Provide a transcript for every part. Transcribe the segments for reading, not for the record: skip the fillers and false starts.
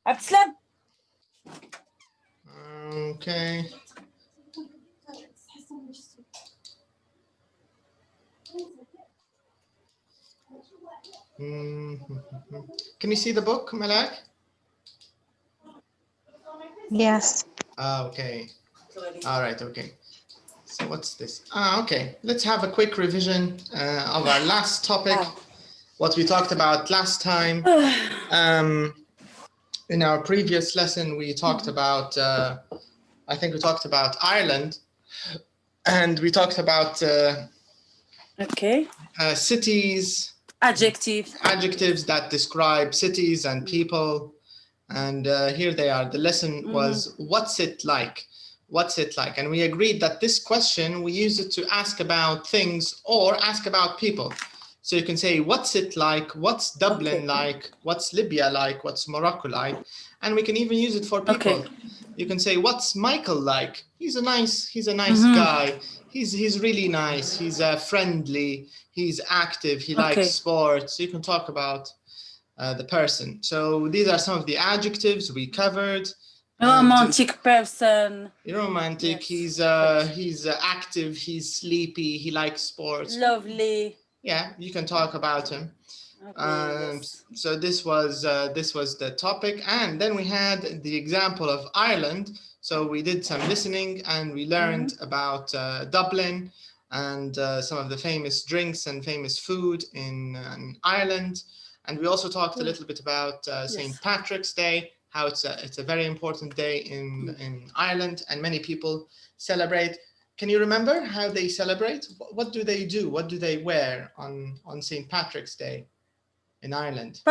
Abdeslam. Okay. Can you see the book, Malak? Yes. Okay. All right. Okay. So what's this? Okay. Let's have a quick revision of our last topic. What we talked about last time. In our previous lesson, we talked about, I think we talked about Ireland, and we talked about cities, adjectives that describe cities and people. And here they are. The lesson was, what's it like? What's it like? And we agreed that this question, we use it to ask about things or ask about people. So you can say, what's it like? What's Dublin like? What's Libya like? What's Morocco like? And we can even use it for people. You can say, what's Michael like? He's a nice guy. He's really nice. He's friendly. He's active. He likes sports. So you can talk about the person. So these are some of the adjectives we covered. Romantic person. Romantic. Yes. He's active. He's sleepy. He likes sports. Lovely. Yeah, you can talk about him. Yes. So this was the topic, and then we had the example of Ireland. So we did some listening, and we learned about Dublin and some of the famous drinks and famous food in Ireland. And we also talked a little bit about St. Patrick's Day, how it's a very important day in Ireland, and many people celebrate. Can you remember how they celebrate? What do they do? What do they wear on St. Patrick's Day in Ireland?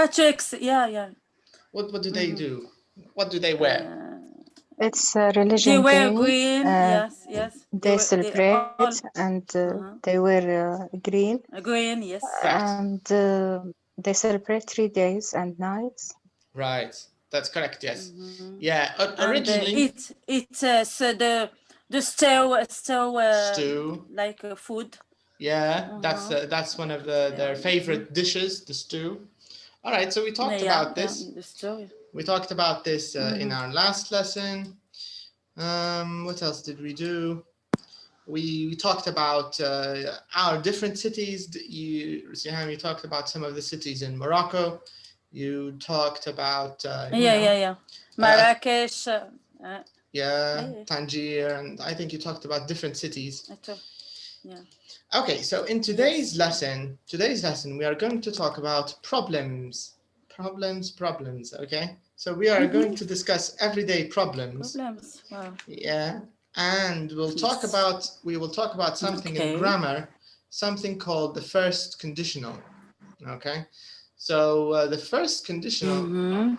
Yeah. What do they do? What do they wear? It's a religion They wear day. Green. Yes. They celebrate and they wear green. Green, yes. And they celebrate 3 days and nights. Right. That's correct. Yes. Yeah. Originally, it's the stew like food. Yeah, that's one of their favorite dishes, the stew. All right, so we talked about this. The stew. We talked about this in our last lesson. What else did we do? We talked about our different cities. You talked about some of the cities in Morocco. You talked about Marrakesh. Tangier, and I think you talked about different cities. Yeah. Okay, so in today's lesson, we are going to talk about problems. Okay, so we are going to discuss everyday problems. Wow. Yeah, and we will talk about something in grammar, something called the first conditional. Okay, so the first conditional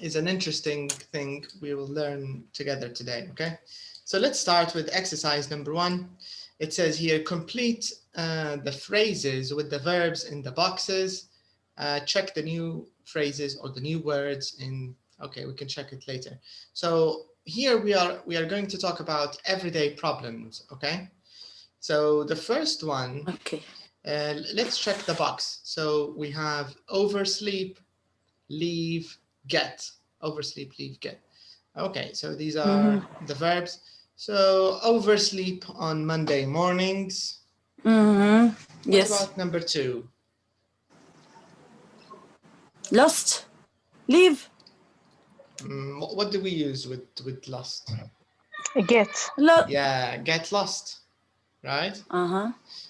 is an interesting thing we will learn together today. Okay, so let's start with exercise number 1. It says here, complete the phrases with the verbs in the boxes. Check the new phrases or the new words in. Okay, we can check it later. So here we are going to talk about everyday problems. Okay, so the first one. Okay. Let's check the box. So we have oversleep, leave, get. Oversleep, leave, get. Okay, so these are the verbs. So oversleep on Monday mornings. Yes. What about number 2? Lost, leave. What do we use with lost? Get. Yeah, get lost, right?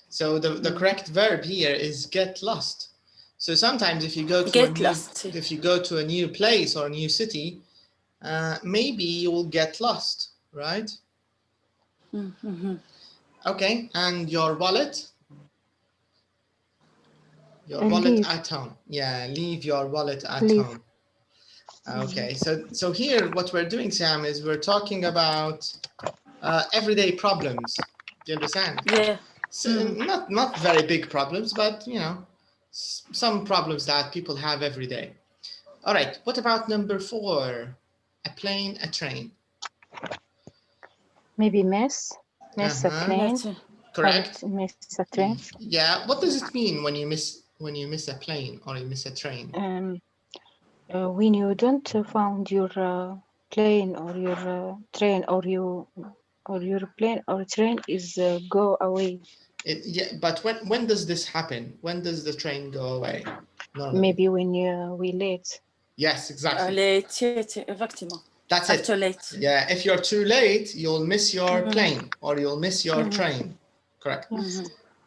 So the correct verb here is get lost. So sometimes if you go to a new place or a new city, maybe you will get lost, right? Okay, and your wallet? Wallet at home. Yeah, leave your wallet at home. Okay, so here what we're doing, Sam, is we're talking about everyday problems. Do you understand? Yeah. So not very big problems, but some problems that people have every day. All right, what about number 4? A plane, a train. Maybe miss a plane. Correct. Miss a train. Yeah. What does it mean when you miss a plane or you miss a train? When you don't found your plane or your train or your plane or train is go away. Yeah, but when does this happen? When does the train go away? Normally. Maybe when we late. Yes, exactly. late, effectivement. That's it. After late. Yeah, if you're too late, you'll miss your plane or you'll miss your train. Correct.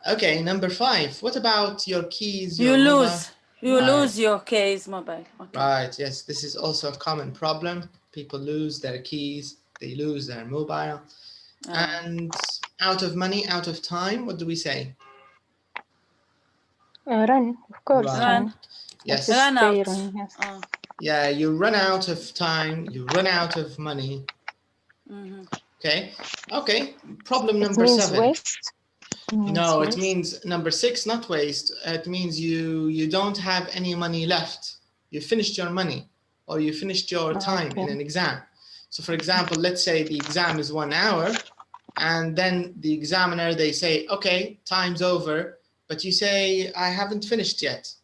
Okay, number 5. What about your keys? You your lose. mobile? You Right. lose your case mobile. Okay. Right, yes, this is also a common problem. People lose their keys, they lose their mobile. And out of money, out of time, what do we say? Run, of course. Run. Yes. Run out. Run, yes. Yeah, you run out of time, you run out of money. Okay, okay. Problem number 7. Waste. No, it means number 6, not waste. It means you don't have any money left. You finished your money or you finished your time in an exam. So for example, let's say the exam is 1 hour and then the examiner, they say, okay, time's over, but you say, I haven't finished yet.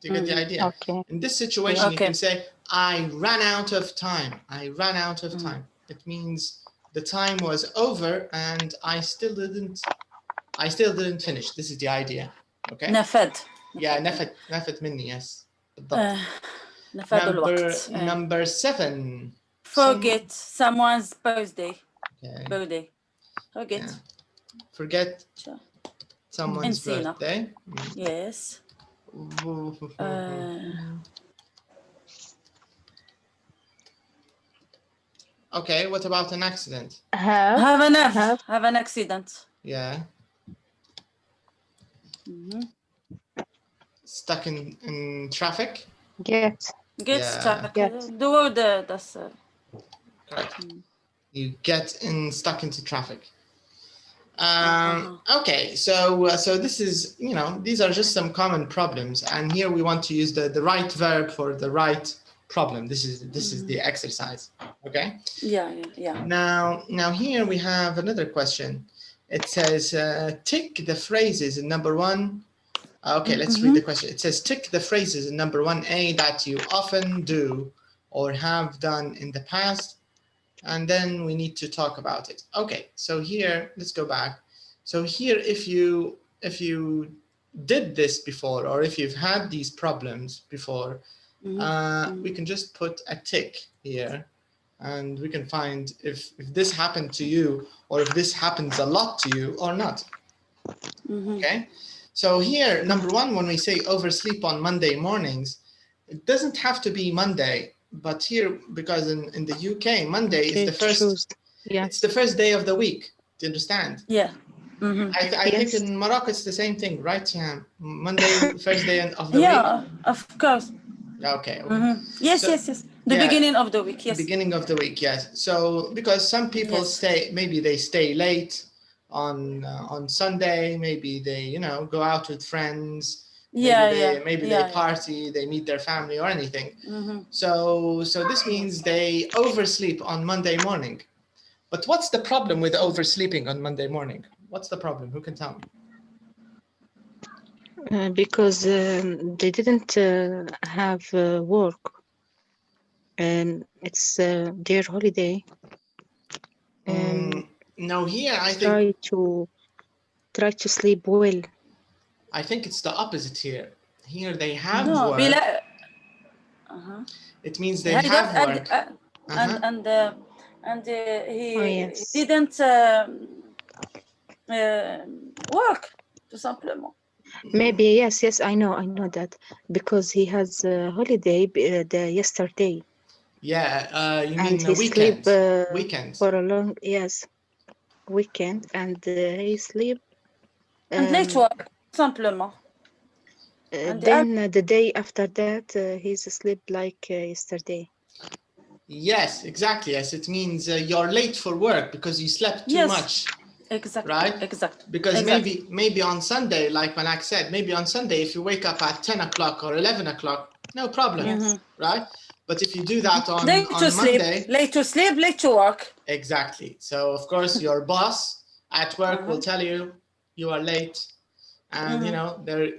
Do you get the idea? Okay. In this situation, you can say, I ran out of time. I ran out of time. It means the time was over and I still didn't finish. This is the idea. Okay. نفد. Yeah, نفد مني, yes. Number 7. Forget someone's birthday. Okay. Birthday. Forget. Yeah. Forget someone's birthday. Yes. Okay, what about an accident? Have an accident. Yeah. Stuck in traffic. Get stuck. The word that's correct. You get stuck into traffic. Okay, so this is, these are just some common problems, and here we want to use the right verb for the right problem. This is the exercise. Okay. Yeah. Now here we have another question. It says tick the phrases in number 1. Okay, let's read the question. It says tick the phrases in number 1A that you often do or have done in the past, and then we need to talk about it. Okay, so here, let's go back. So here, if you did this before, or if you've had these problems before, we can just put a tick here, and we can find if this happened to you, or if this happens a lot to you or not. Okay, so here, number 1, when we say oversleep on Monday mornings, it doesn't have to be Monday. But here, because in the UK, Monday is the first. It's the first day of the week. Do you understand? Yeah. I think in Morocco it's the same thing, right? Yeah. Monday, first day of the week. Yeah, of course. Okay. Yes. The beginning of the week. Yes. Beginning of the week. Yes. So because some people maybe they stay late on Sunday. Maybe they go out with friends. Maybe they party, they meet their family or anything. So this means they oversleep on Monday morning. But what's the problem with oversleeping on Monday morning? What's the problem? Who can tell me? Because they didn't have work and it's their holiday. No, here I think try to sleep well. I think it's the opposite here. Here they have work. It means they have work. And he didn't work, tout simplement. Maybe yes, I know that because he has a holiday yesterday. Yeah, you mean and the weekend? Weekend for a long weekend, and he sleep. And late work, simplement. Then the day after that, he's asleep like yesterday. Yes, exactly. Yes, it means you're late for work because you slept too much. Exactly. Right? Exactly. Because maybe on Sunday, like Malak said, maybe on Sunday, if you wake up at 10 o'clock or 11 o'clock, no problem, right? But if you do that on Monday... Late to sleep, late to work. Exactly. So, of course, your boss at work will tell you you are late. And,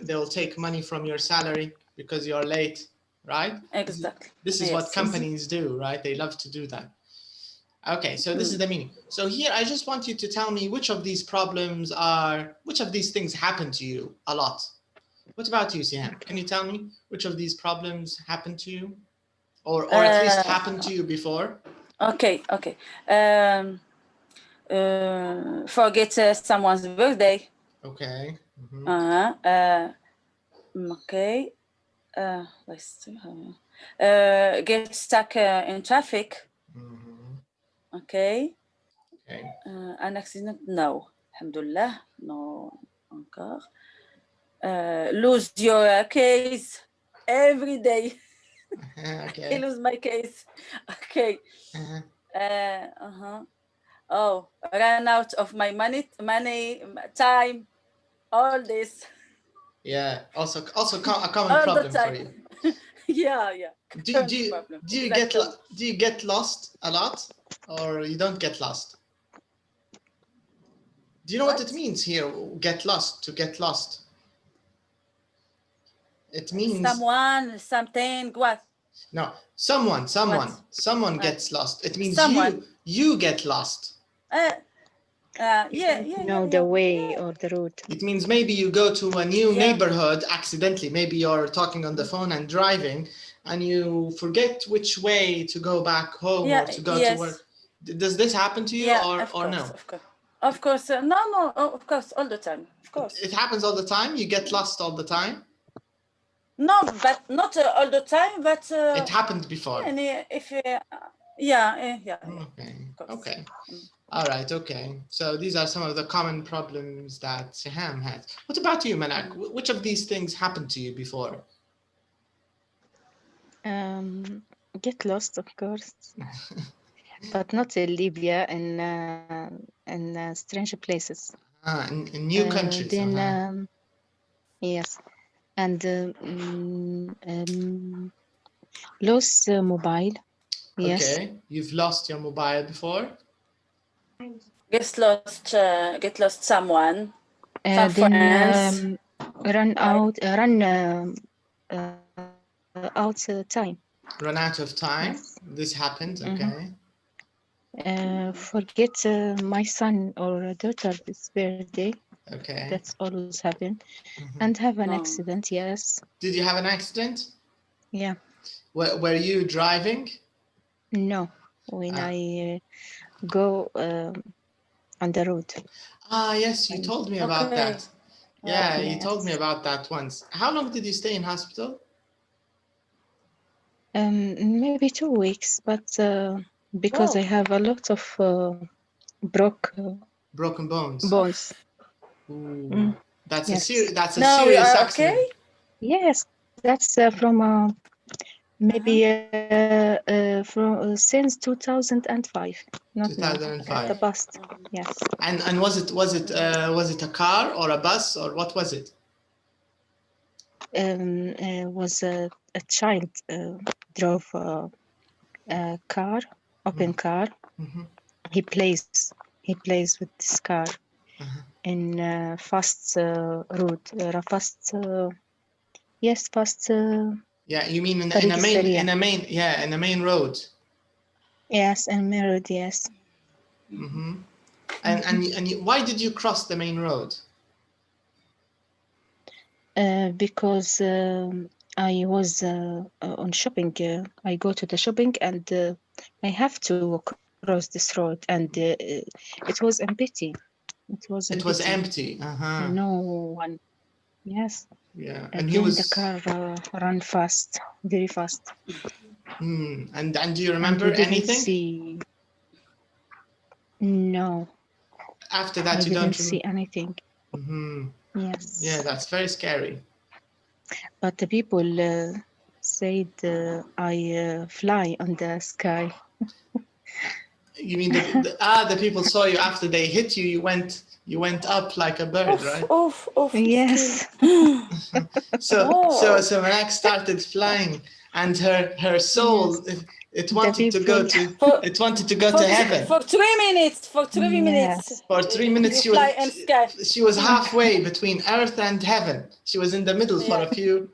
they'll take money from your salary because you're late, right? Exactly. This is what companies do, right? They love to do that. Okay, so this is the meaning. So here, I just want you to tell me which of these things happen to you a lot. What about you, Siham? Can you tell me which of these problems happen to you? Or at least happened to you before? Okay. Forget someone's birthday. Okay. Okay. Let's see. Get stuck in traffic. Okay. An accident? No. Alhamdulillah. No. Encore. Lose your case every day. Okay. I lose my case. Okay. Oh, ran out of my money, time, all this. Yeah. Also a common All problem the time. for you. Yeah. Do you get lost a lot, or you don't get lost? Do you know what it means here? Get lost. To get lost. It means someone, something. What? No, someone gets lost. It means you get lost. The way or the route. It means maybe you go to a new neighborhood accidentally. Maybe you're talking on the phone and driving, and you forget which way to go back home or to go to work. Does this happen to you, or no? Of course. No. Of course, all the time. Of course. It happens all the time. You get lost all the time. No, but not all the time. But it happened before. If Okay. All right. Okay. So these are some of the common problems that Siham has. What about you, Malak? Which of these things happened to you before? Get lost, of course, but not in Libya, in strange places. In new countries. Then, yes, and lose mobile. Yes. Okay, you've lost your mobile before. Get lost someone. Some then run out time. Run out of time. Yes. This happened. Okay. Forget my son or daughter's birthday. Okay. That's always happen. And have an accident. Yes. Did you have an accident? Yeah. Were you driving? No. When I go on the road. Yes, you told me about that. Yeah, you told me about that once. How long did you stay in hospital? Maybe 2 weeks, but because I have a lot of broken bones. Ooh. That's yes. a serious accident. Okay? Yes, that's from maybe from since 2005. Not 2005. the past. Yes. And was it a car or a bus or what was it? Was a child drove a car, open car. He plays with this car in fast route, fast. Fast. Yeah, you mean in a main road. Yes, in main road. Yes. And why did you cross the main road? Because I was on shopping. I go to the shopping and I have to cross this road, and it was empty. It was empty. No one. Yes. Yeah. And then the car ran fast, very fast. And do you remember anything? No. After that, you don't see anything. Yes. Yeah, that's very scary. But the people said I fly on the sky. You mean the people saw you after they hit you? You went up like a bird, right? Yes. So Malak started flying, and her soul it wanted to go to it wanted to go to heaven. For 3 minutes. For 3 minutes. For 3 minutes she was halfway between earth and heaven. She was in the middle for a few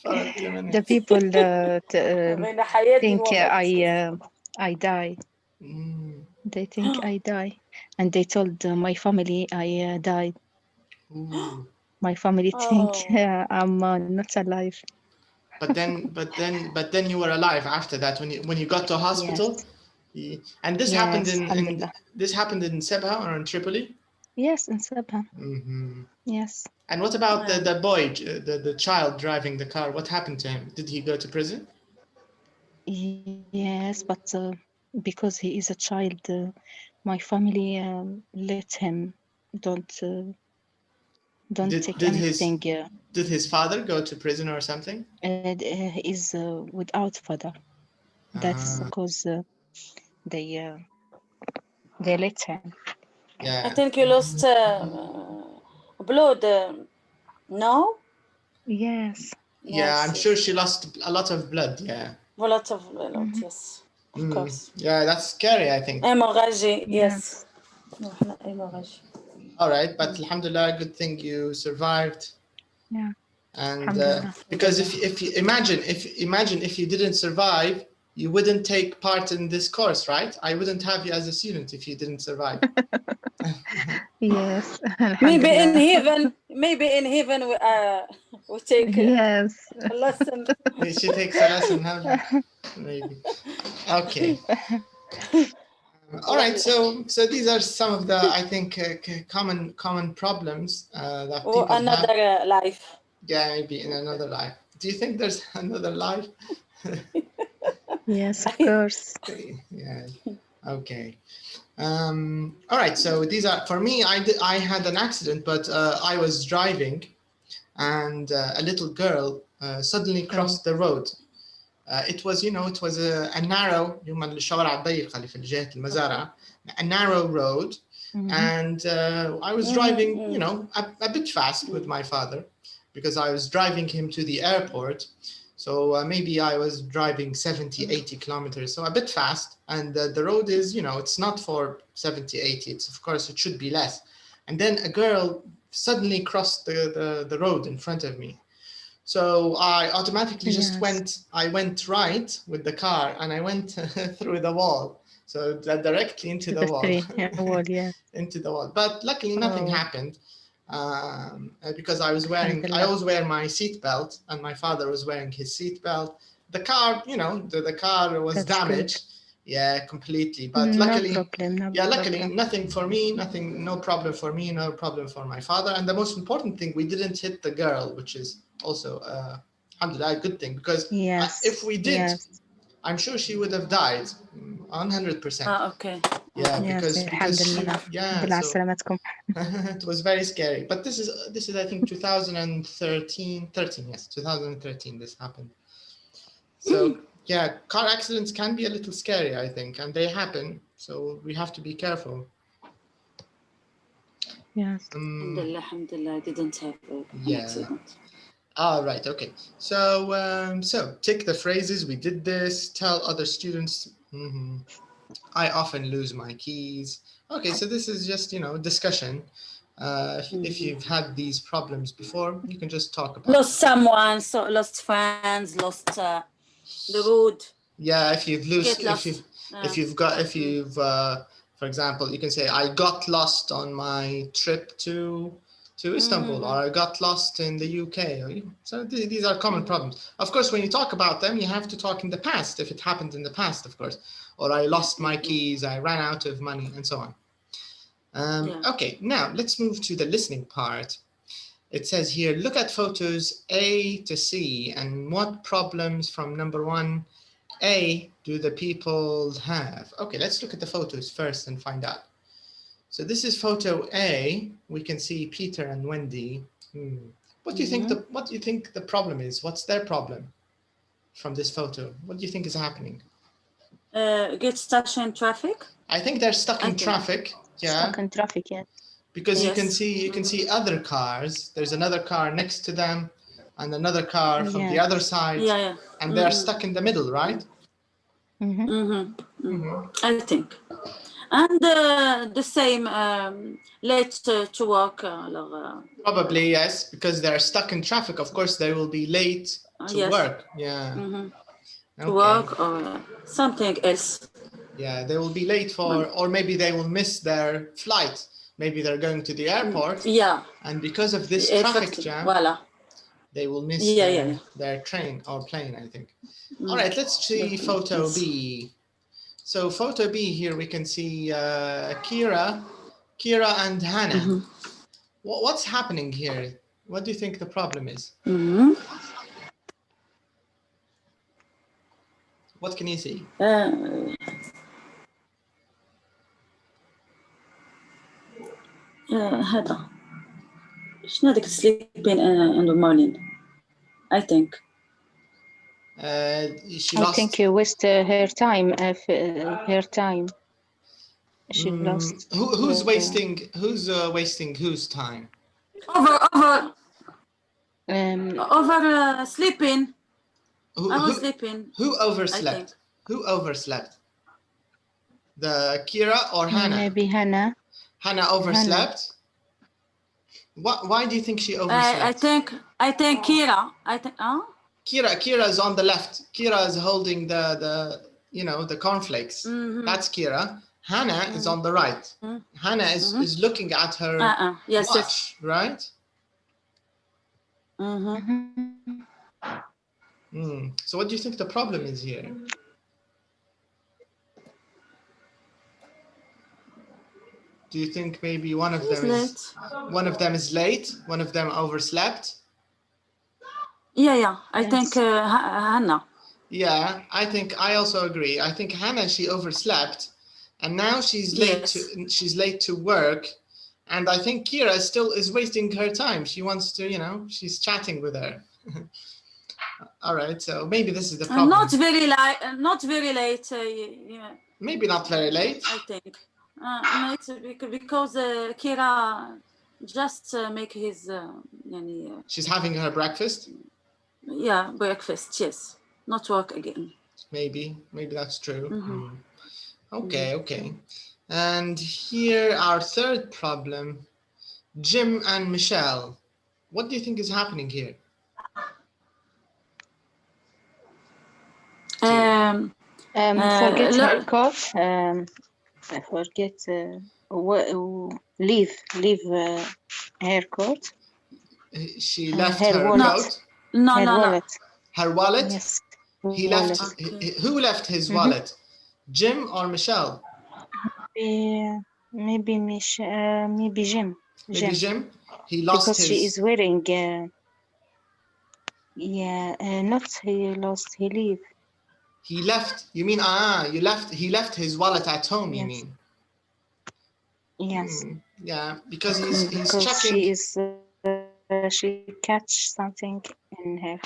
for a few minutes. The people بين حياتي think وموتي. I die. Mm. They think I die, and they told my family I died. Ooh. My family think I'm not alive. But then you were alive after that when you got to hospital. Yes. And this Yes, happened in alhamdulillah. this happened in Sabha or in Tripoli? Yes, in Sabha. Mm-hmm. Yes. And what about the boy, the child driving the car? What happened to him? Did he go to prison? Yes, but because he is a child, my family let him don't take anything. Did his father go to prison or something? He is without father. That's because they let him. Yeah. I think you lost blood. No? Yes. Yeah, I'm sure she lost a lot of blood. Yeah. A lot, yes. Of course. Yeah, that's scary, I think. Hemorrhage, yes. Hemorrhage. All right, but alhamdulillah, good thing you survived. Yeah. And because if you imagine if you didn't survive, you wouldn't take part in this course, right? I wouldn't have you as a student if you didn't survive. Yes. Maybe in heaven we take a lesson. She takes a lesson, maybe. Okay. All right. So these are some of the, I think, common problems that people another have. Life. Yeah, maybe in another life. Do you think there's another life? Yes, of course. Yeah. Okay. All right. So these are, for me, I had an accident, but I was driving, and a little girl suddenly crossed the road. It was, it was a narrow, الشوارع الضيقة اللي في الجهة المزارع, a narrow road, and I was driving, a bit fast with my father, because I was driving him to the airport. So maybe I was driving 70, 80 kilometers, so a bit fast. And the road is, it's not for 70, 80. It's, of course, it should be less. And then a girl suddenly crossed the road in front of me. So I automatically just went right with the car, and I went through the wall. So directly into the wall. Into the wall. But luckily nothing happened. Because I always wear my seatbelt, and my father was wearing his seatbelt. The car, the car was damaged. Good. Yeah, completely. But luckily, luckily nothing for me, no problem for me, no problem for my father. And the most important thing, we didn't hit the girl, which is also alhamdulillah, a good thing, because if we did, I'm sure she would have died 100%. Okay. Yeah, because it was very scary. But this is I think 2013. Yes, 2013 this happened. So yeah, car accidents can be a little scary, I think, and they happen. So we have to be careful. Yes. Alhamdulillah, I didn't have an accident. All right. Okay. So tick the phrases. We did this. Tell other students. I often lose my keys. Okay. So this is just discussion. If you've had these problems before, you can just talk about. Lost someone, lost friends, lost the road. Yeah. If you've for example, you can say I got lost on my trip to Istanbul, or I got lost in the UK. So these are common problems. Of course, when you talk about them, you have to talk in the past, if it happened in the past, of course. Or I lost my keys, I ran out of money, and so on. Okay, now let's move to the listening part. It says here, look at photos A to C, and what problems from number 1A do the people have? Okay, let's look at the photos first and find out. So this is photo A. We can see Peter and Wendy. What do you think the problem is? What's their problem from this photo? What do you think is happening? Get stuck in traffic? I think they're stuck in traffic. Yeah. Stuck in traffic, yeah. Because you can see other cars. There's another car next to them, and another car from the other side. Yeah. And they're stuck in the middle, right? I think. And the same, late to work. Probably, yes, because they're stuck in traffic. Of course, they will be late to work. Yeah. To work or something else. Yeah, they will be late for, or maybe they will miss their flight. Maybe they're going to the airport. Yeah. And because of this traffic jam, they will miss their train or plane, I think. All right, let's see photo B. So photo B here, we can see Kira and Hannah. What's happening here? What do you think the problem is? What can you see? هذا شنو هذاك sleeping in the morning, I think. She lost. I think you wasted her time. Her time. She lost. Who's wasting? Who's wasting whose time? Over sleeping. I was sleeping. Who overslept? Who overslept? The Kira or Hannah? Maybe Hannah. Hannah overslept. Why do you think she overslept? I think Kira. Kira is on the left. Kira is holding the the cornflakes. That's Kira. Hannah is on the right. Hannah is looking at her watch, right? So what do you think the problem is here? Do you think maybe one of them is late? One of them overslept? Yeah. I think Hannah. Yeah, I also agree. I think Hannah, she overslept, and now she's late to work, and I think Kira still is wasting her time. She wants to, she's chatting with her. All right, so maybe this is the problem. Not very late. Yeah. Maybe not very late. I think. Because Kira just make his. She's having her breakfast. Yeah, breakfast. Yes, not work again. Maybe that's true. Okay. And here our third problem, Jim and Michelle. What do you think is happening here? Forget her coat. Forget leave her coat. She left her coat. No. Her wallet. Yes. He left. Who left his wallet? Jim or Michelle? Maybe Jim. Maybe Jim. He lost because his. She is wearing. Not he lost. He leave. He left. You mean you left? He left his wallet at home. Yes. You mean? Yes. Yeah, because he's because checking. She catch something in her.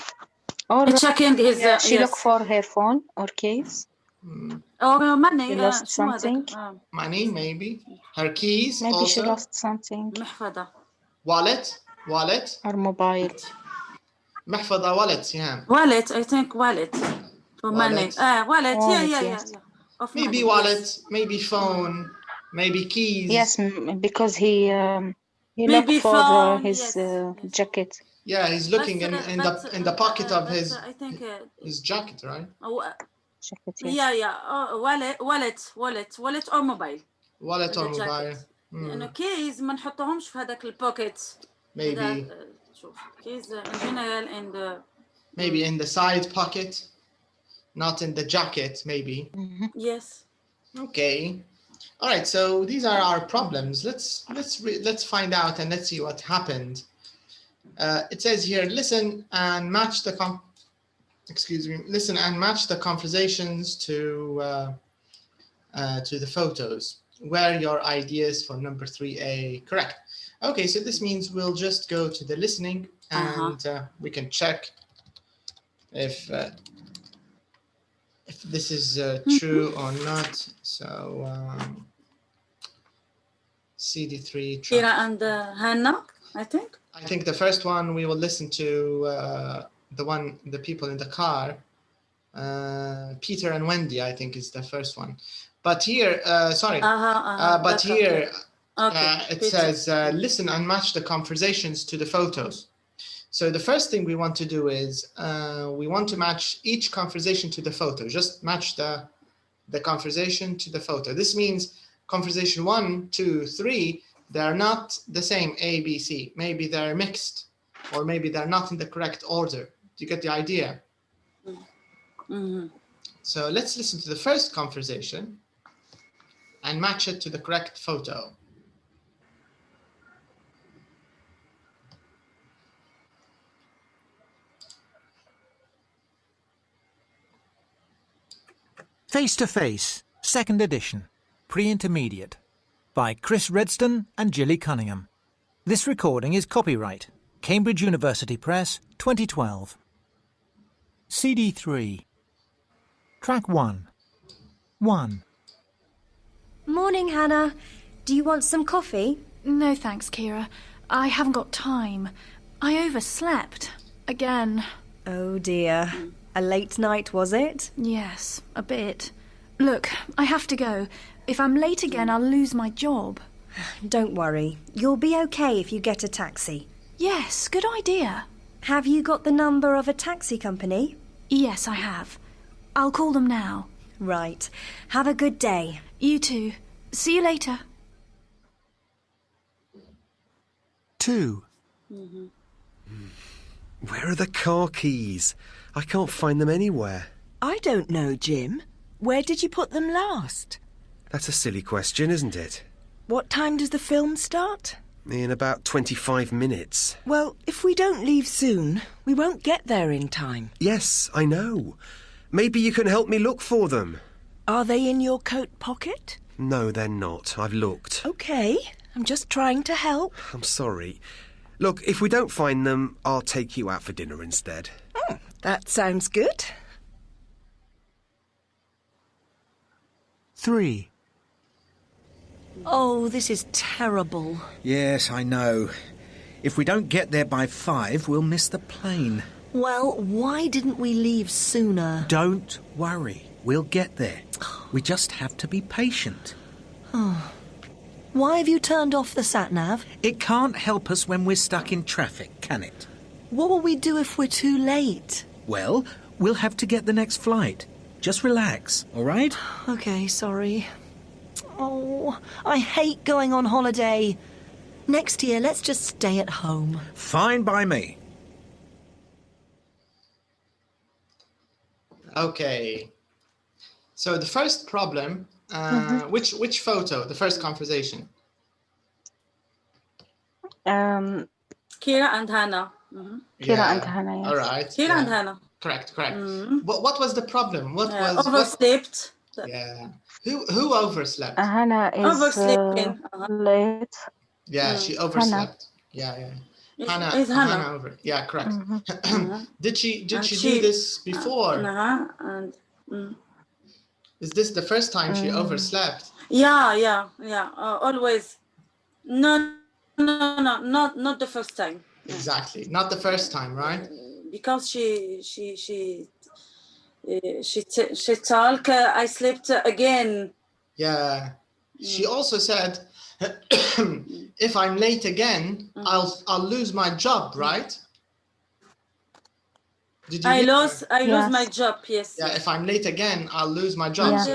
Or checking his. She look for her phone or case. Or money. She lost something. Money, maybe. Her keys. Maybe also. She lost something. Wallet. Or mobile. محفظة wallet. Yeah. Wallet. I think wallet. For money. Wallet. Yeah. Maybe money, wallet. Yes. Maybe phone. Maybe keys. Yes, because he looked for his jacket. Yeah, he's looking in the pocket of his. I think his jacket, right? Jacket, yes. Yeah. Wallet or mobile. Wallet or mobile. لأنه keys ما نحطهمش في هذاك البوكيت. Maybe. شوف keys in general and. Maybe in the side pocket, not in the jacket. Maybe. Yes. Okay. All right. So these are our problems. Let's find out and let's see what happened. It says here, listen and match the conversations to the photos. Where your ideas for number 3A correct? Okay, so this means we'll just go to the listening and we can check if this is true or not. So CD3. Kira and Hannah, I think. I think the first one we will listen to the people in the car, Peter and Wendy, I think, is the first one. But here, but here it says, listen and match the conversations to the photos. So the first thing we want to do is we want to match each conversation to the photo. Just match the conversation to the photo. This means conversation 1, 2, 3, they're not the same A, B, C. Maybe they're mixed, or maybe they're not in the correct order. Do you get the idea? Mm-hmm. So let's listen to the first conversation and match it to the correct photo. Face2face, second edition, pre-intermediate, by Chris Redston and Gilly Cunningham. This recording is copyright, Cambridge University Press, 2012. CD3. Track 1. 1. Morning, Hannah. Do you want some coffee? No thanks, Kira. I haven't got time. I overslept. Again. Oh dear. A late night, was it? Yes, a bit. Look, I have to go. If I'm late again, I'll lose my job. Don't worry. You'll be okay if you get a taxi. Yes, good idea. Have you got the number of a taxi company? Yes, I have. I'll call them now. Right. Have a good day. You too. See you later. 2. Where are the car keys? I can't find them anywhere. I don't know, Jim. Where did you put them last? That's a silly question, isn't it? What time does the film start? In about 25 minutes. Well, if we don't leave soon, we won't get there in time. Yes, I know. Maybe you can help me look for them. Are they in your coat pocket? No, they're not. I've looked. OK. I'm just trying to help. I'm sorry. Look, if we don't find them, I'll take you out for dinner instead. That sounds good. 3. Oh, this is terrible. Yes, I know. If we don't get there by 5, we'll miss the plane. Well, why didn't we leave sooner? Don't worry. We'll get there. We just have to be patient. Why have you turned off the sat-nav? It can't help us when we're stuck in traffic, can it? What will we do if we're too late? Well, we'll have to get the next flight. Just relax, all right? OK, sorry. Oh, I hate going on holiday. Next year, let's just stay at home. Fine by me. Okay. So the first problem, which photo? The first conversation. Kira and Hannah. Kira and Hannah, yes. All right. Kira and Hannah. Correct. What was the problem? What was overslept? Yeah. Who overslept? Hannah is Oversleeping. late. Yeah, she overslept. Yeah. Hannah over. Yeah, correct. Did she do this before? And Is this the first time she overslept? yeah. Always. No, not the first time. Exactly, not the first time, right? Because she talk. I slept again. Yeah. She also said, if I'm late again, I'll lose my job, right? Did you I hear lose her? my job. Yes. Yeah, if I'm late again, I'll lose my job.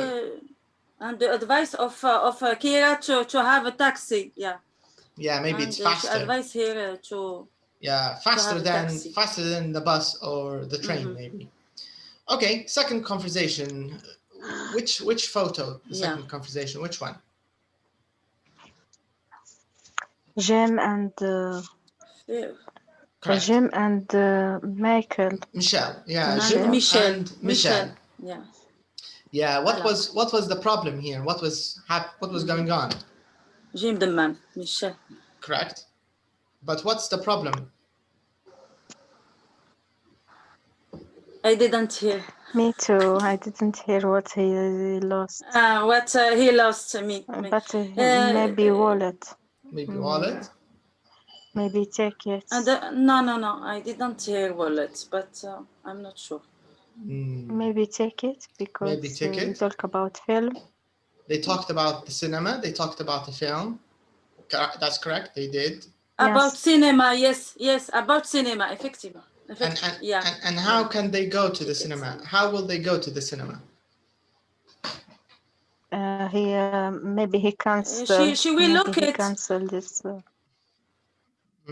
And the advice of Kira to have a taxi. Yeah, maybe it's faster. Advice here to faster than the bus or the train, maybe. Okay, second conversation. Which photo? The second conversation. Which one? Jim and Michael. Michelle. Michelle. Yeah. Yeah. What was the problem here? What was going on? Jim the man, Michelle. Correct. But what's the problem? I didn't hear. Me too. I didn't hear what he lost. What he lost me. But maybe wallet. Maybe wallet? Maybe tickets. No. I didn't hear wallet, but I'm not sure. Maybe maybe ticket because Maybe ticket. we talk about film. They talked about the cinema. They talked about the film. That's correct. They did. About Yes. cinema, yes, about cinema, effectively. And how can they go to the cinema? How will they go to the cinema? Maybe he cancelled. She will look He it. cancelled this.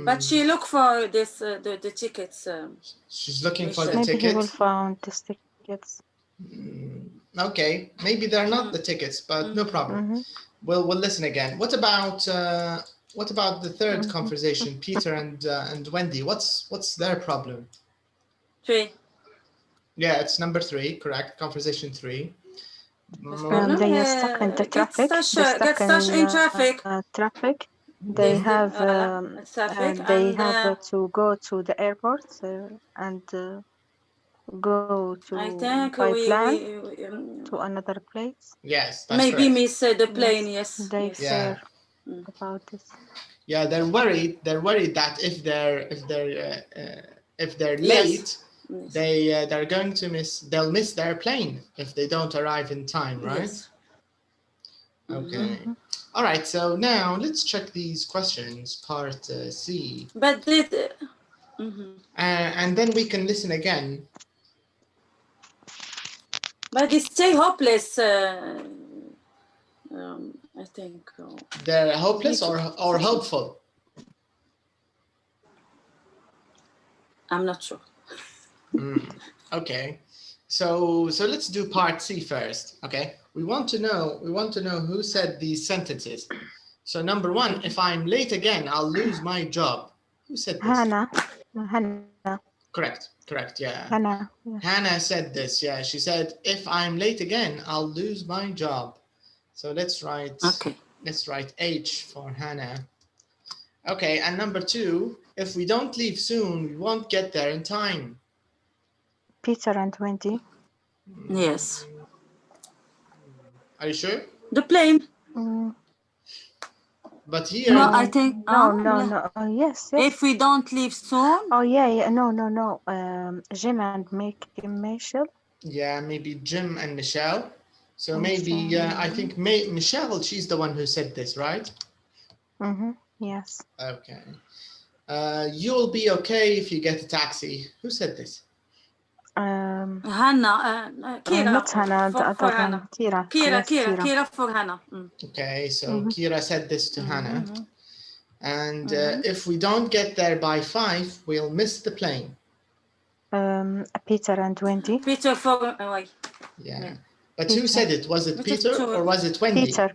But she look for this the tickets. She's looking for the Maybe tickets. he will find these tickets. Okay, maybe they're not the tickets, but no problem. We'll listen again. What about the third conversation, Peter and Wendy? What's their problem? 3. Yeah, it's number 3, correct? Conversation 3. They are stuck in the traffic. Get stuck in traffic. Traffic. They have traffic to go to the airport and go to I think by we to another place. Yes, that's maybe correct. miss the plane. Yes. They yes. fear about this. Yeah, they're worried. They're worried that if they're late, they're going to they'll miss their plane if they don't arrive in time, right? Yes. Okay. All right. So now let's check these questions, part C. But did. And then we can listen again. But they stay hopeless. I think. They're hopeless or hopeful? I'm not sure. Okay. So let's do part C first. Okay. We want to know who said these sentences. So number 1, if I'm late again, I'll lose my job. Who said this? Hannah. Correct, yeah. Hannah. Hannah said this, yeah. She said, if I'm late again, I'll lose my job. So let's write H for Hannah. Okay, and number 2, if we don't leave soon, we won't get there in time. Peter and Wendy. Yes. Are you sure? The plane. But here... No, I think... No. Yes. If we don't leave soon? Oh, yeah. No. Jim and Michelle. Yeah, maybe Jim and Michelle. So maybe, I think Michelle, she's the one who said this, right? Yes. Okay. You'll be okay if you get a taxi. Who said this? Hannah. Kira. Not Hannah, the other Hannah. Kira. Kira for Hannah. Okay, so Kira said this to Hannah. And if we don't get there by 5, we'll miss the plane. Peter and Wendy. Peter for... Yeah. But who said it? Was it Peter or was it Wendy? Peter.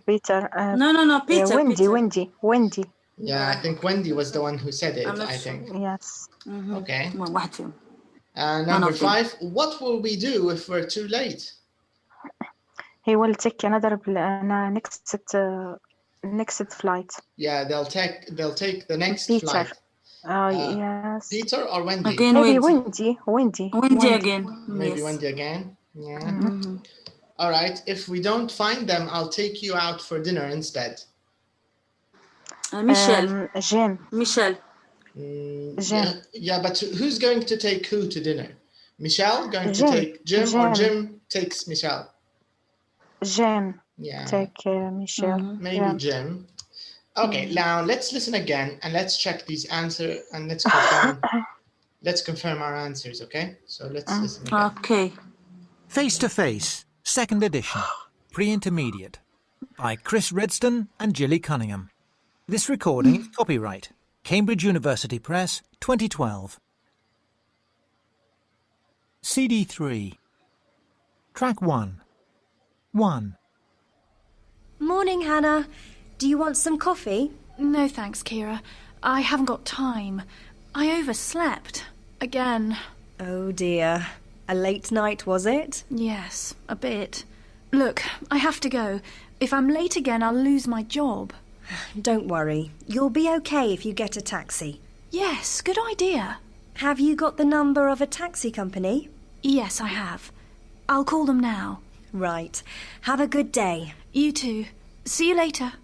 No, Peter. Wendy. Yeah, I think Wendy was the one who said it, I think. Yes. Okay. Number 5, what will we do if we're too late? He will take another next flight. Yeah, they'll take the next flight. Yes. Peter or Wendy? Again, maybe Wendy again. Maybe yes. Wendy again. Yeah. All right. If we don't find them, I'll take you out for dinner instead. Michelle. Jim. Michelle. Yeah, but who's going to take who to dinner? Michelle going to take Jim, or Jim takes Michelle? Jim. Yeah. Take Michelle. Maybe Jim. Okay, now let's listen again and let's check these answers and let's confirm our answers, okay? So let's listen again. Okay. Face2face, 2nd edition, pre-intermediate, by Chris Redston and Gilly Cunningham. This recording is copyright, Cambridge University Press, 2012. CD 3. Track 1. 1. Morning, Hannah. Do you want some coffee? No, thanks, Kira. I haven't got time. I overslept. Again. Oh, dear. A late night, was it? Yes, a bit. Look, I have to go. If I'm late again, I'll lose my job. Don't worry. You'll be okay if you get a taxi. Yes, good idea. Have you got the number of a taxi company? Yes, I have. I'll call them now. Right. Have a good day. You too. See you later.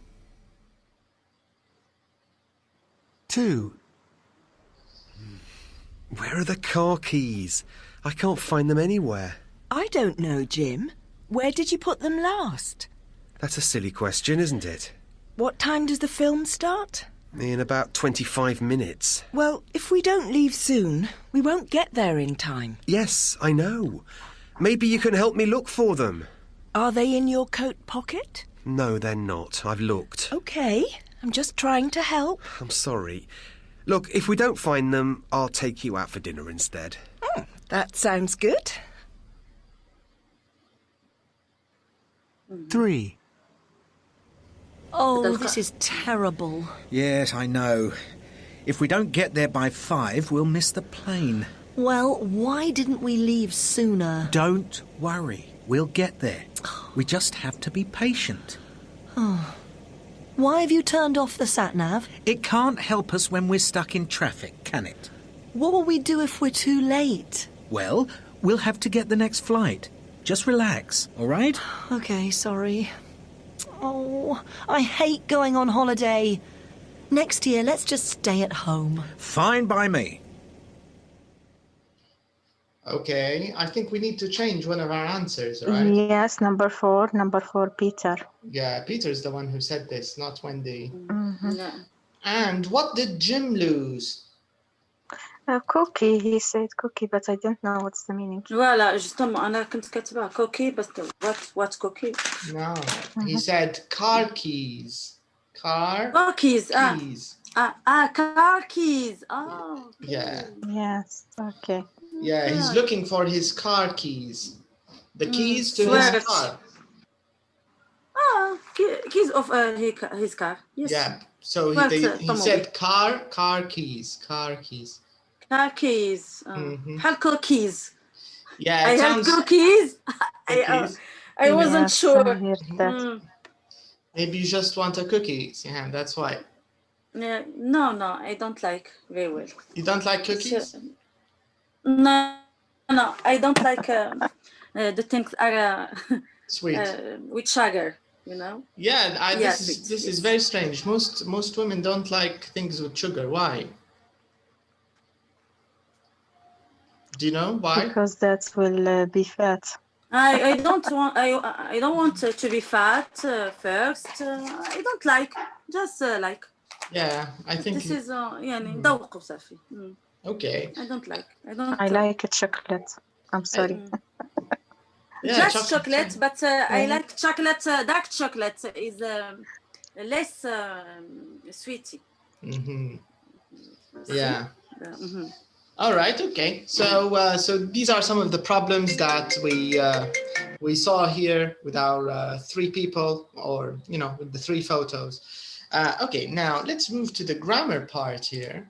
2. Where are the car keys? I can't find them anywhere. I don't know, Jim. Where did you put them last? That's a silly question, isn't it? What time does the film start? In about 25 minutes. Well, if we don't leave soon, we won't get there in time. Yes, I know. Maybe you can help me look for them. Are they in your coat pocket? No, they're not. I've looked. OK, I'm just trying to help. I'm sorry. Look, if we don't find them, I'll take you out for dinner instead. That sounds good. 3. Oh, this is terrible. Yes, I know. If we don't get there by 5, we'll miss the plane. Well, why didn't we leave sooner? Don't worry. We'll get there. We just have to be patient. Why have you turned off the sat-nav? It can't help us when we're stuck in traffic, can it? What will we do if we're too late? Well, we'll have to get the next flight. Just relax, all right? OK, sorry. Oh, I hate going on holiday. Next year, let's just stay at home. Fine by me. Okay, I think we need to change one of our answers, right? Yes, number 4, Peter. Yeah, Peter's the one who said this, not Wendy. Yeah. And what did Jim lose? Cookie, he said cookie, but I don't know what's the meaning. Voilà, justement, أنا كنت كاتبة cookie, but what cookie? No, he said car keys. Car keys. keys. Car keys. Oh. Okay. Yeah. Yes, okay. Yeah, he's looking for his car keys. The keys to Swear his it. car. Keys of his car. Yes. Yeah, so Well, he said car keys. Car keys. Mhm. Hal cookies. Yeah, I it had sounds cookies. cookies. I wasn't Yes, sure. I heard that. Maybe you just want a cookie, Sihan, that's why. Yeah, no, I don't like very well. You don't like cookies? No, I don't like the things are Sweet. with sugar, you know. Yeah, Yes, this is very strange. Most women don't like things with sugar. Why? Do you know why? Because that will be fat. I don't want to be fat first. I don't like, just like. Yeah, I think. This is يعني ذوق وصافي. Okay. I don't I like chocolate. I'm sorry. Yeah, just chocolate, but I like chocolate. Dark chocolate is less sweety. Yeah. All right. Okay. So these are some of the problems that we saw here with our 3 people, or with the 3 photos. Okay. Now let's move to the grammar part here.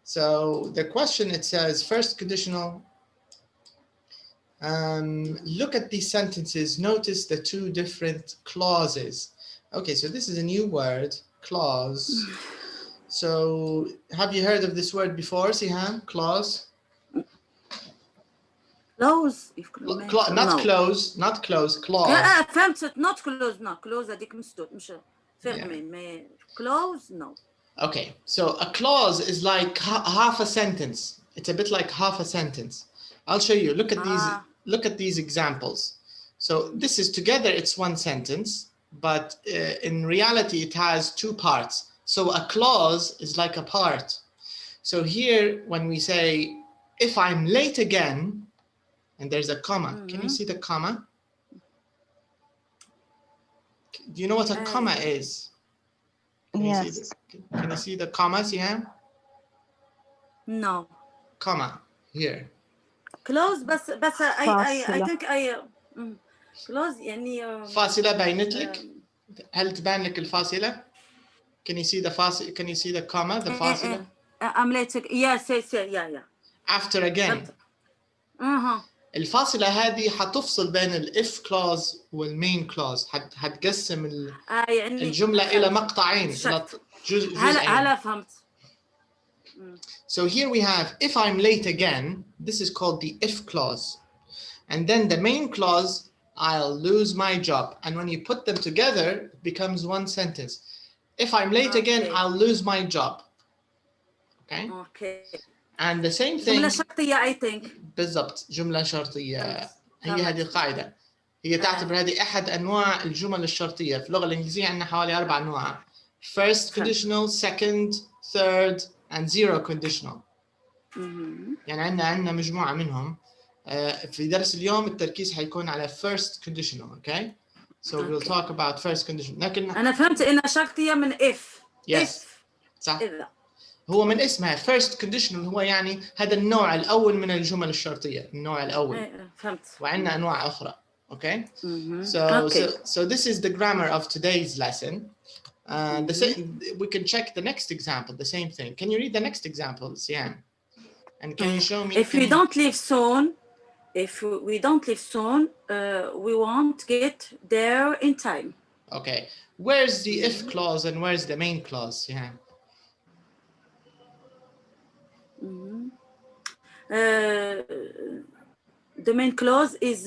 So the question, it says first conditional. Look at these sentences. Notice the 2 different clauses. Okay, so this is a new word, clause. So have you heard of this word before, Sihan? Clause? Close. Not close, clause. فهمت. Not close. No, close هذيك مسدود مش فاهمين. ما close no. Okay, so a clause is like half a sentence. It's a bit like half a sentence. I'll show you. Look at these examples. So this is together, it's 1 sentence, but in reality, it has 2 parts. So a clause is like a part. So here, when we say, if I'm late again, and there's a comma. Can you see the comma? Do you know what a comma is? Yes. Can you see the comma, Sihan? No. Comma, here. Close بس I think I close يعني فاصلة بينت لك؟ هل تبان لك الفاصلة؟ Can you see the فاصلة? Can you see the comma, the فاصلة? I'm late. Yes, yeah. After again. الفاصلة هذه حتفصل بين الإف clause والمين clause. حتقسم الجملة إلى مقطعين. جزئين. هلا فهمت. So here we have, if I'm late again, this is called the if clause. And then the main clause, I'll lose my job. And when you put them together, it becomes 1 sentence. If I'm late again, I'll lose my job. Okay. And the same thing. جملة شرطية, I think. بالضبط, جملة شرطية. هي هذه القاعدة. هي تعتبر هذه أحد أنواع الجمل الشرطية. في اللغة الإنجليزية عندنا حوالي 4 أنواع: first conditional, second, third, and zero conditional. يعني عندنا مجموعة منهم. في درس اليوم التركيز حيكون على first conditional. Okay? So we'll talk about first conditional. لكن أنا فهمت إنها شرطية من if. Yes. if. صح. إذا. هو من اسمها first conditional، هو يعني هذا النوع الأول من الجمل الشرطية، النوع الأول. فهمت. وعندنا أنواع أخرى. Okay? So this is the grammar of today's lesson. We can check the next example, the same thing. Can you read the next example, Sian? And can you show me? If we don't leave soon, we won't get there in time. Okay. Where's the if clause and where's the main clause, Sian? The main clause is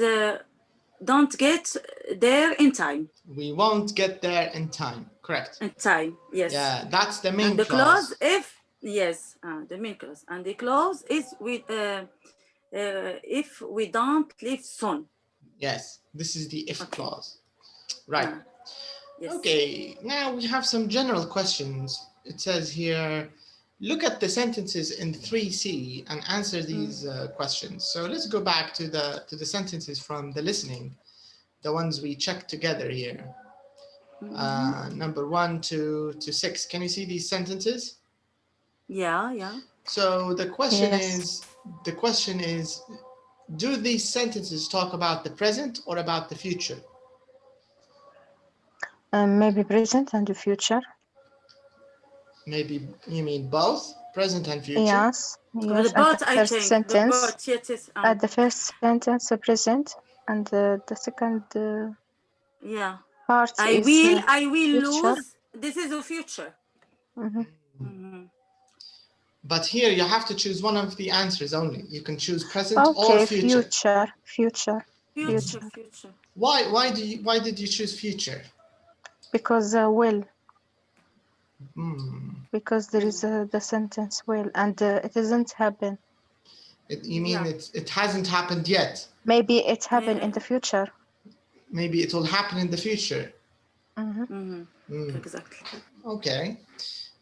don't get there in time. We won't get there in time. Correct. In time, yes. Yeah, that's the main and the clause. If yes, the main clause, and the clause is if we don't leave soon. Yes, this is the if clause. Right. Yes. Okay, now we have some general questions. It says here, look at the sentences in 3C and answer these questions. So let's go back to the sentences from the listening, the ones we checked together here. Number 1 to 6. Can you see these sentences? Yeah. So the question is, do these sentences talk about the present or about the future? Maybe present and the future. Maybe you mean both, present and future? Yes. The both, I think. Sentence, the both, yes. At the first sentence, present, and the second part I is will future. lose. This is the future. But here you have to choose one of the answers only. You can choose present or future. Future. Why did you choose future? Because will. Because there is the sentence will, and it doesn't happen. You mean it hasn't happened yet? Maybe it happened in the future. Maybe it will happen in the future. Exactly. Okay.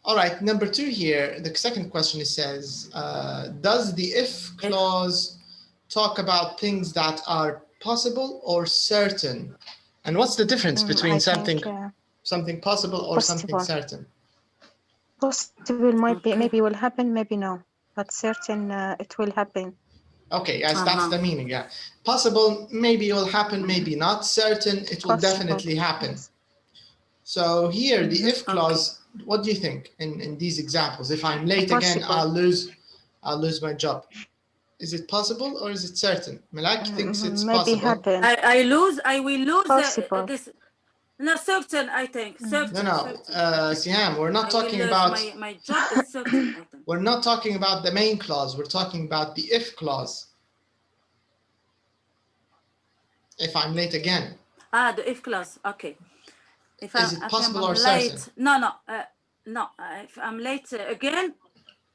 All right. Number 2 here, the second question, it says, does the if clause talk about things that are possible or certain? And what's the difference between something possible or something certain? Possible might be, maybe will happen, maybe no, but certain it will happen. Okay, yes, that's the meaning. Yeah, possible, maybe it will happen, maybe not. Certain, it will definitely happen. Yes. So here, the if clause. What do you think in these examples? If I'm late again, I'll lose my job. Is it possible or is it certain? Malak thinks it's maybe possible. Happen. I will lose this. No, certain, I think. Certain. No. Siham, we're not talking about my job is certain, I think. We're not talking about the main clause. We're talking about the if clause. If I'm late again. The if clause. Okay. Is it possible or certain? No. If I'm late again,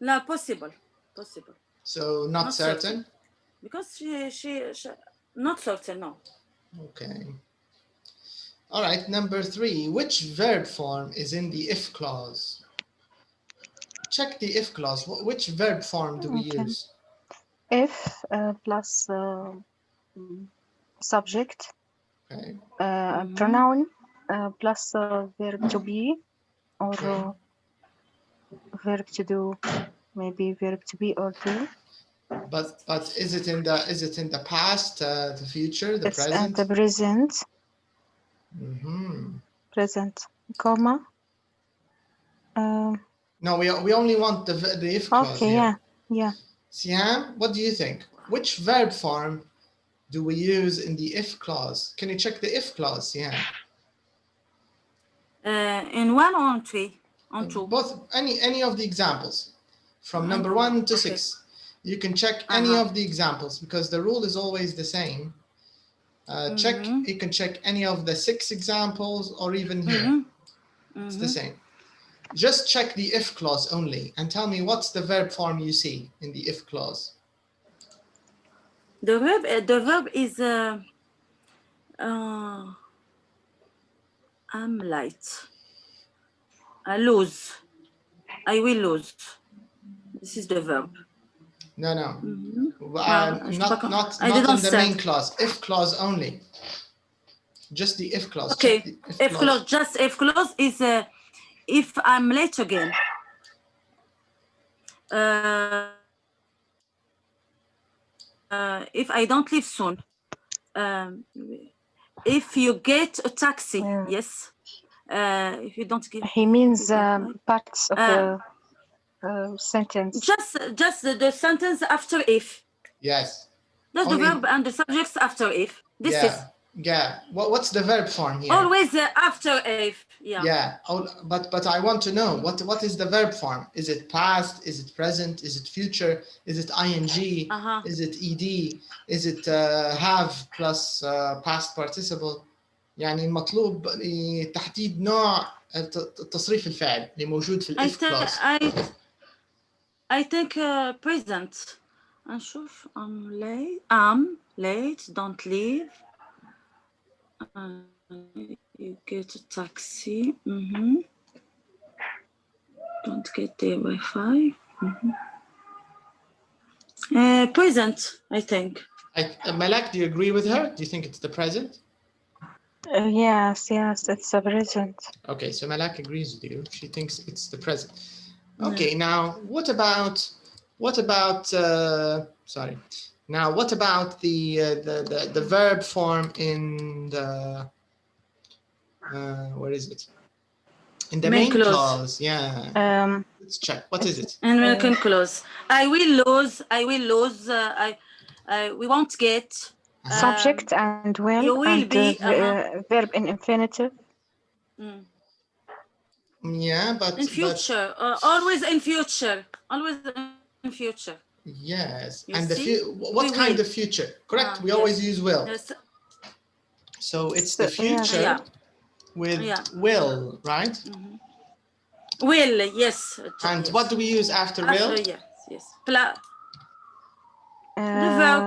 no, possible. So not certain? Because she not certain, no. Okay. All right, number 3. Which verb form is in the if clause? Check the if clause. Which verb form do we use? If plus subject. Okay. Pronoun plus verb to be or verb to do. Maybe verb to be or do. But is it in the past, the future, the present? And the present. Present, comma. No, we only want the if clause. Okay, here. yeah. Siam, what do you think? Which verb form do we use in the if clause? Can you check the if clause, Siam? In 1 or 3? On 2? Both. Any of the examples, from number 1 to 6. You can check any of the examples because the rule is always the same. You can check any of the 6 examples or even here. It's the same. Just check the if clause only and tell me what's the verb form you see in the if clause. The verb is I'm late. I lose. I will lose. This is the verb. No. Not I in didn't the say. main clause. If clause only. Just the if clause. Okay. Check the If clause. Just if clause is if I'm late again. If I don't leave soon. If you get a taxi, yes. If you don't give. He means parts of the sentence. Just the sentence after if. Yes. That's Only, the verb and the subjects after if. This is. Yeah. What's the verb form here? Always after if. Yeah. Yeah. But I want to know what is the verb form? Is it past? Is it present? Is it future? Is it ing? Is it ed? Is it have plus past participle? يعني المطلوب تحديد نوع تصريف الفعل اللي موجود في الإف clause. I think present. نشوف I'm late. Don't leave. You get a taxi. Don't get there by 5. Present, I think. Malak, do you agree with her? Do you think it's the present? Yes, it's a present. Okay, so Malak agrees with you. She thinks it's the present. Okay, now what about sorry. Now what about the verb form in the where is it? In the main clause. Yeah. Let's check. What is it? In main clause. I will lose. We won't get. Subject and will. You will and be verb in infinitive. Yeah, but in future. Always in future. Always in future. Yes. You and see? what kind of future? Correct. We always use will. Yes. So it's the future with will, right? Will, yes. And what do we use after will? Yes. The verb.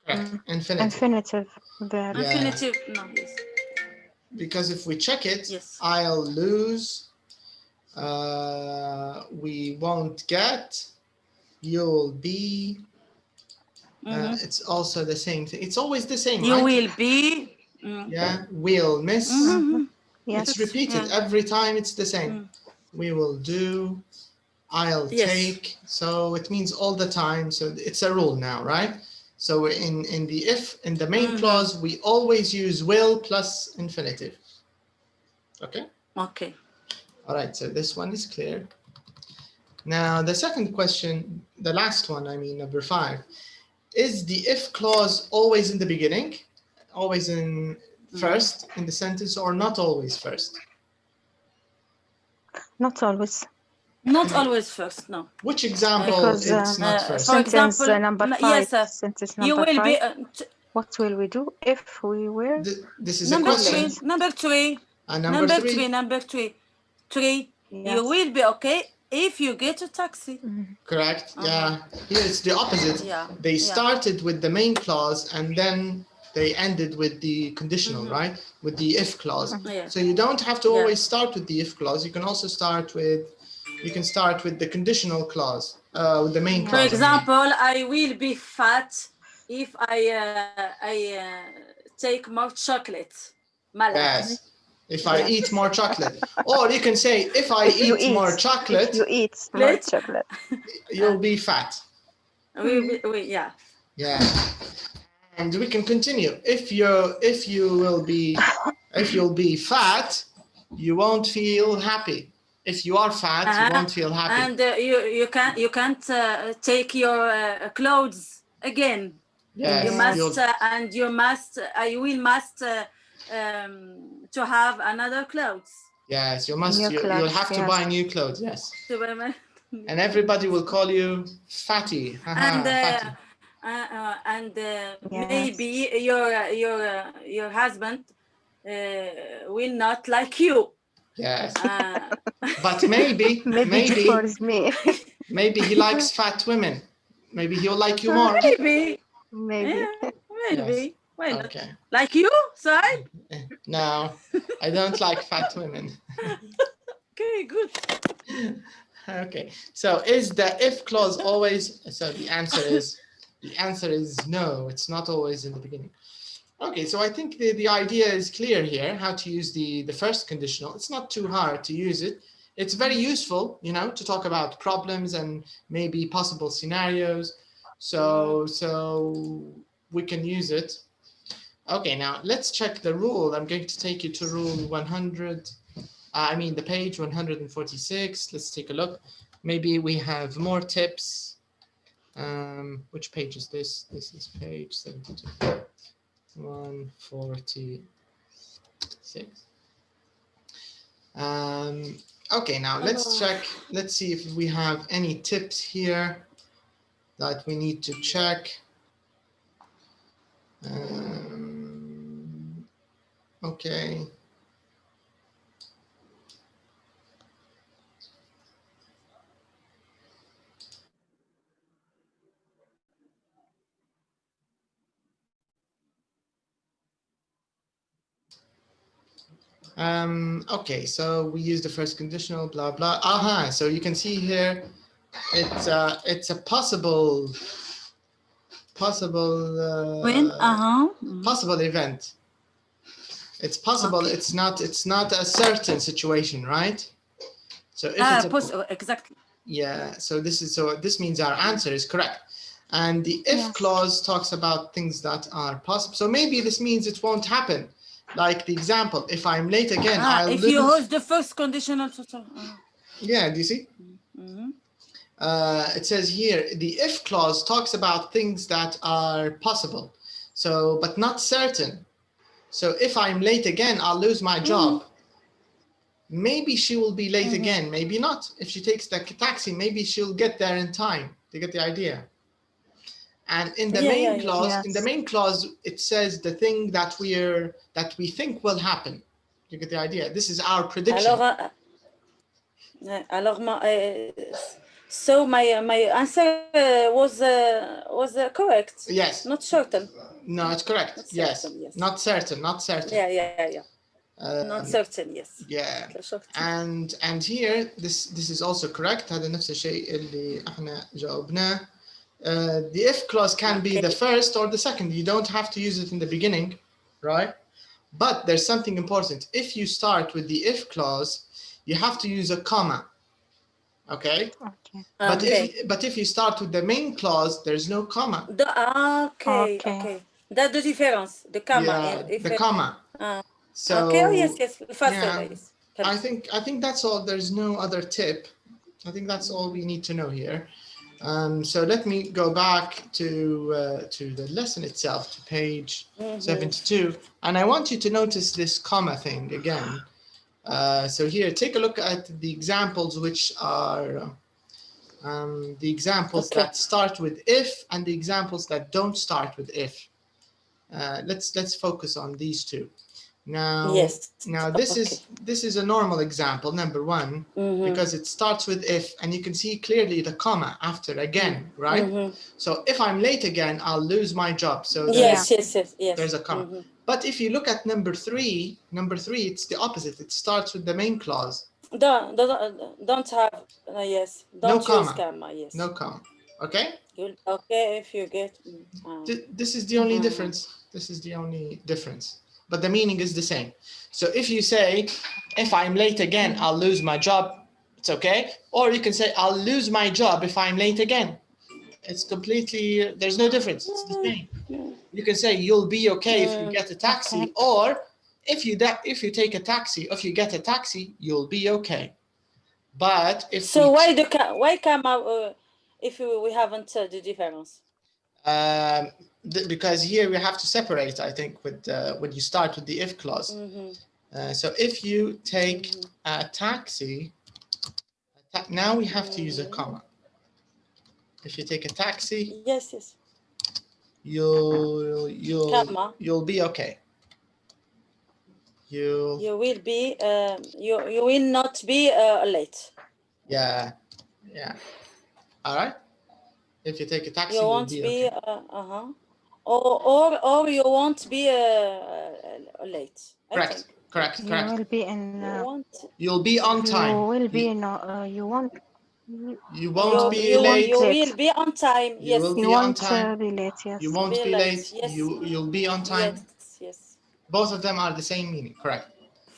Correct. Infinitive. Verb. Yeah. Infinitive. No, yes. Because if we check it, I'll lose. We won't get. You'll be. It's also the same thing. It's always the same. You right? will be. Yeah. We'll miss. Yes. It's repeated every time. It's the same. We will do. I'll take. So it means all the time. So it's a rule now, right? So in the main clause, we always use will plus infinitive. Okay? Okay. All right, so this one is clear. Now, the second question, the last one, I mean, number 5. Is the if clause always in the beginning? Always in first in the sentence, or not always first? Not always. Not always first, no. Which example because, it's not first? For example, number 5. Yes, sentence you number will 5. be. What will we do if we were? This is a question. Number 3. Number 3. 3. Yes. You will be okay if you get a taxi. Correct. Yeah. Here it's the opposite. They started with the main clause and then they ended with the conditional, right? With the if clause. So you don't have to always start with the if clause. You can also start with. You can start with the conditional clause, with the main clause. For example, I will be fat if I take more chocolate. Yes. If I eat more chocolate. Or you can say, if I eat more chocolate. If you eat more chocolate. You'll be fat. Yeah. Yeah. And we can continue. If you'll be fat, you won't feel happy. If you are fat, you won't feel happy. And you can't take your clothes again. Yes, you must to have another clothes. Yes, you must. You'll have to buy new clothes. Yes. And everybody will call you fatty. Fatty. Maybe your husband will not like you. Yes. But maybe me. Maybe he likes fat women. Maybe he'll like you more. Maybe. Maybe. Yeah, maybe. Yes. Why not? Okay. Like you, Sai? No, I don't like fat women. Okay, good. Okay, so is the if clause always? So the answer is no, it's not always in the beginning. Okay, so I think the idea is clear here, how to use the first conditional. It's not too hard to use it. It's very useful, you know, to talk about problems and maybe possible scenarios. So we can use it. Okay, now let's check the rule. I'm going to take you to rule 100. I mean the page 146. Let's take a look. Maybe we have more tips. Which page is this? This is page 72. 146. Okay, now let's check. Let's see if we have any tips here that we need to check. Okay. Okay, so we use the first conditional, blah blah. Aha, so you can see here, it's a possible When? possible event. It's possible. Okay. It's not a certain situation, right? So if it's exactly. yeah. So this means our answer is correct. And the if clause talks about things that are possible. So maybe this means it won't happen. Like the example, if I'm late again, I'll if lose. you hold the first conditional. Yeah, do you see? Mm-hmm. It says here, the if clause talks about things that are possible, so but not certain. So if I'm late again, I'll lose my job. Maybe she will be late again, maybe not. If she takes the taxi, maybe she'll get there in time. You get the idea? And in the main clause, in the main clause, it says the thing that we think will happen. You get the idea? This is our prediction. So my answer was correct. Yes. Not certain. No, it's correct. Not Yes. certain, yes. Not certain. Not certain. Yeah. Not certain, yes. Yeah. And here this is also correct. هذا نفس الشيء اللي احنا جاوبناه. The if clause can be the first or the second. You don't have to use it in the beginning, right? But there's something important. If you start with the if clause, you have to use a comma. Okay. But if you start with the main clause, there's no comma. Okay. That's the difference. The comma. Yeah, the comma. So yes. Yes. I think that's all. There's no other tip. I think that's all we need to know here. So let me go back to the lesson itself, to page 72, and I want you to notice this comma thing again. So here, take a look at the examples, which are the examples that start with if and the examples that don't start with if. Let's focus on these two. Now this is a normal example, number one, because it starts with if, and you can see clearly the comma after again, right? So if I'm late again, I'll lose my job. So yes. There's a comma. But if you look at number three, it's the opposite. It starts with the main clause. Don't have yes. Don't use comma. Yes. No comma. Okay. Okay, if you get. This is the only difference. This is the only difference. But the meaning is the same. So if you say, if I'm late again, I'll lose my job, it's okay. Or you can say, I'll lose my job if I'm late again. It's completely, there's no difference. It's the same. You can say, you'll be okay if you get a taxi, or if you take a taxi, if you get a taxi, you'll be okay. But if why come out if we haven't the difference? Because here we have to separate, I think, with when you start with the if clause. So if you take a taxi, now we have to use a comma. If you take a taxi, yes, you'll be okay. You will be you will not be late. Yeah. All right. If you take a taxi, you won't be be okay. or you won't be late. Correct. Correct. You Correct. will be in. You'll be on time. You will be in. You won't. You won't be late. You will be on time. You Yes. will You be on won't time. be late. Yes. You won't be late. Yes. You'll be on time. Yes. Yes. Both of them are the same meaning. Correct.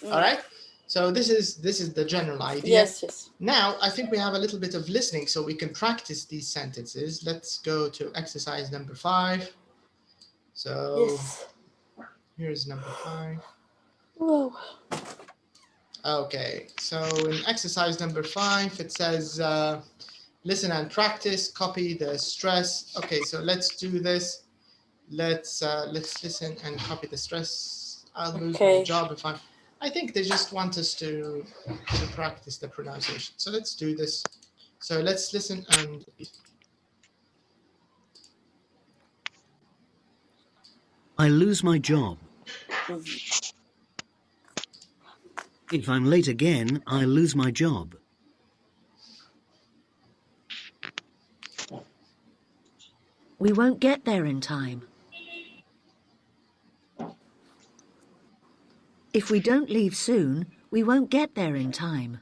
All right. So this is the general idea. Yes. Yes. Now I think we have a little bit of listening, so we can practice these sentences. Let's go to exercise number 5. So Yes. here's number 5. Whoa. Okay, so in exercise number 5, it says, listen and practice, copy the stress. Okay, so let's do this. Let's listen and copy the stress. I'll lose my job if I think they just want us to practice the pronunciation. So let's do this. So let's listen and I lose my job. If I'm late again, I'll lose my job. We won't get there in time. If we don't leave soon, we won't get there in time.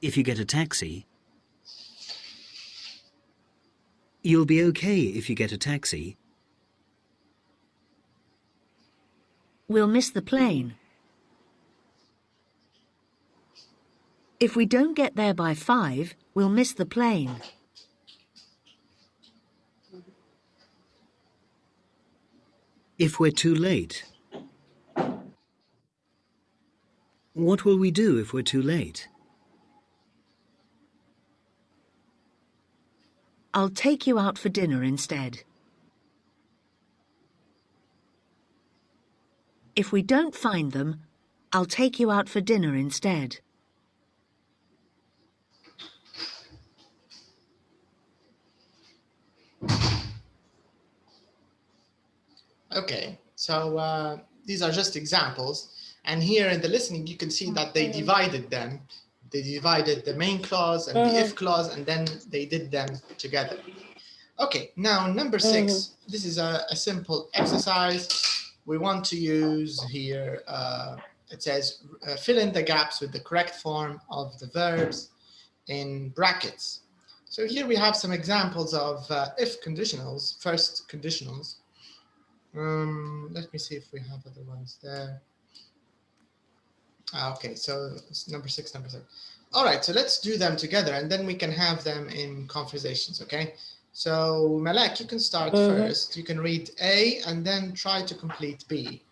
If you get a taxi, you'll be okay if you get a taxi. We'll miss the plane. If we don't get there by 5, we'll miss the plane. If we're too late, what will we do if we're too late? I'll take you out for dinner instead. If we don't find them, I'll take you out for dinner instead. okay, so these are just examples. And here in the listening, you can see that they divided them. They divided the main clause and the if clause, and then they did them together. Okay, now number 6, this is a simple exercise. We want to use here, it says, fill in the gaps with the correct form of the verbs in brackets. So here we have some examples of if conditionals, first conditionals. Let me see if we have other ones there. Okay, so it's number 6. All right, so let's do them together and then we can have them in conversations, okay? So Malak, you can start first. You can read A and then try to complete B.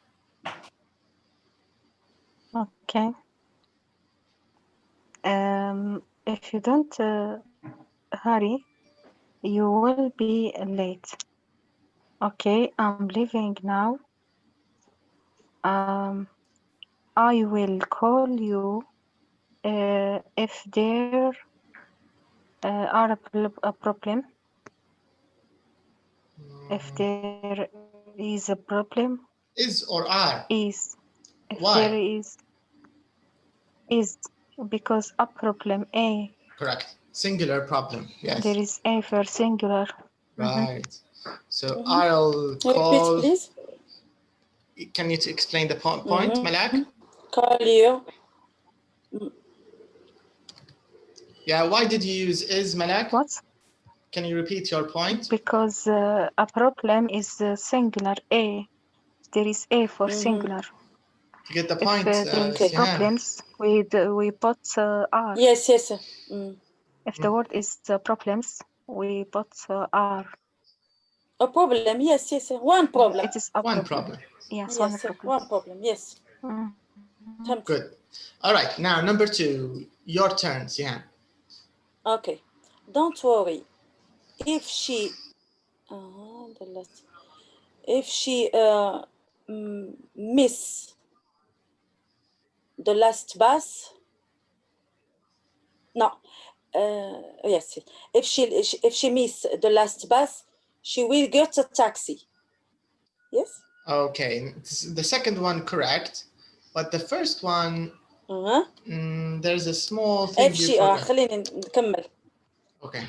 Okay. If you don't hurry, you will be late. Okay, I'm leaving now. I will call you if there are a problem. If there is a problem. Is or are? Is. If Why? there is because a problem, A. Correct. Singular problem. Yes. There is A for singular. Right. So I'll call. Repeat, please. Can you explain the point, Malak? Call you. Yeah, why did you use is, Malak? What? Can you repeat your point? Because a problem is singular, A. There is A for singular. You get the point. If there is problems, we put R. Yes. If the word is problems, we put R. A problem, yes. One problem. It is a one problem. Yes, one problem, yes. Good. All right, now number 2, your turn, Sihan. Okay, don't worry. If she miss the last bus, no, yes. If she miss the last bus, she will get a taxi. Yes. Okay, the second one correct, but the first one, there's a small thing. خليني نكمل. Okay.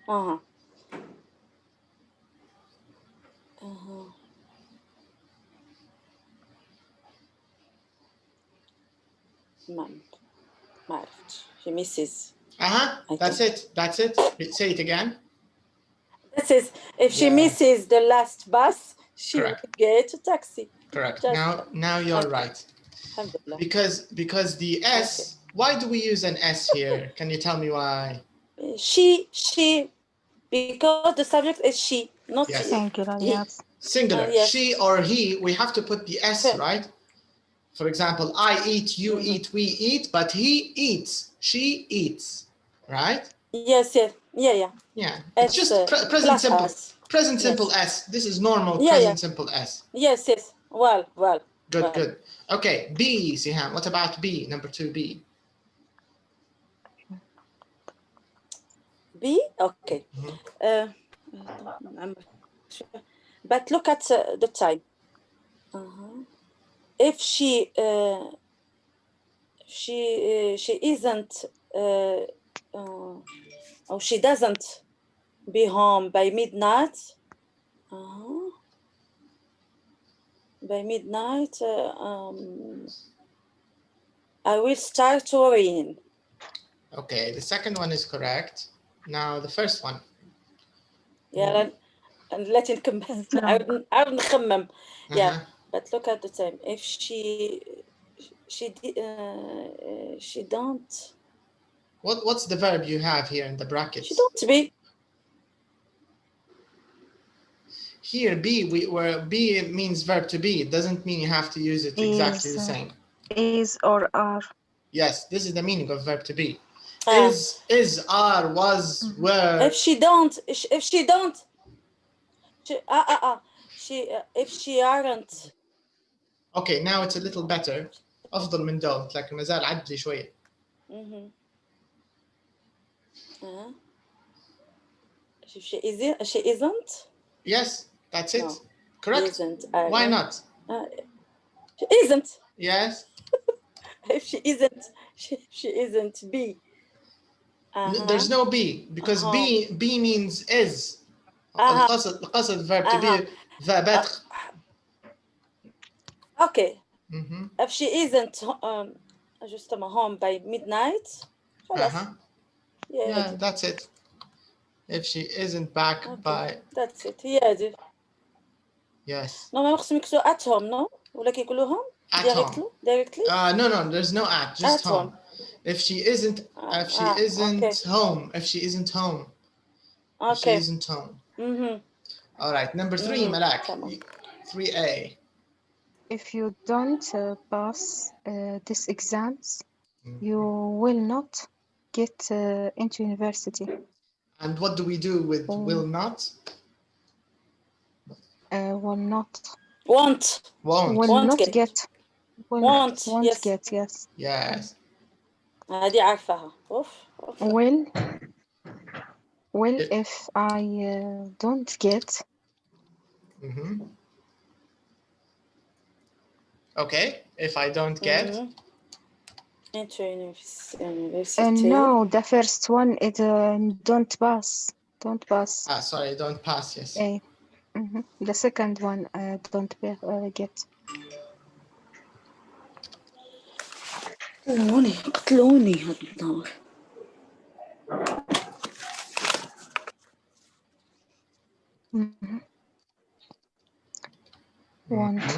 ما عرفتش. She misses. That's it. That's it. Say it again. This is if she misses the last bus, she will get a taxi. Correct. Now you're right. Because the S. Why do we use an S here? Can you tell me why? She. Because the subject is she, not singular. Yes. Singular. Yes. She or he. We have to put the S, right? For example, I eat, you eat, we eat, but he eats, she eats, right? Yes. Yeah. It's just present simple. Present simple S. This is normal present simple S. Yes. Well. Good. Okay, B, Siham. What about B? Number 2B. B? Okay. But look at the time. If she isn't or she doesn't be home by midnight. By midnight, I will start worrying. Okay, the second one is correct. Now the first one. Yeah, and let it come. عاود نخمم. Yeah, but look at the time. If she don't. What's the verb you have here in the brackets? She don't be. Here, where B means verb to be, it doesn't mean you have to use it exactly the same. Is or are. Yes, this is the meaning of verb to be. Is, are, was, were. If she don't. If she aren't. Okay, now it's a little better. أفضل من don't, لكن ما زال عدلي شوية. She isn't. Yes, that's it. No, correct. Isn't. Why not? She isn't. Yes. If she isn't be. There's no be because be means is. القصد verb to be ذا بدخ. Okay. If she isn't just home by midnight. Yeah, that's it. If she isn't back by. That's it. Yeah. Yes. No, ما خصهم يكتبوا at home, no? ولا كيقولوا home? Directly? No, there's no at, just home. If she isn't home. If she isn't home. Okay. If she isn't home. All right, number 3, Malak. 3A. If you don't pass these exams, you will not get into university. And what do we do with will not? Will not. Won't. Will not get. Won't get. Yes. Yes. هذه عارفاها. Will if I don't get. Okay, if I don't get. Into university. No, the first one is don't pass. Don't pass. Sorry, don't pass. Yes. The second one don't get. قتلوني هاد النهار. Won't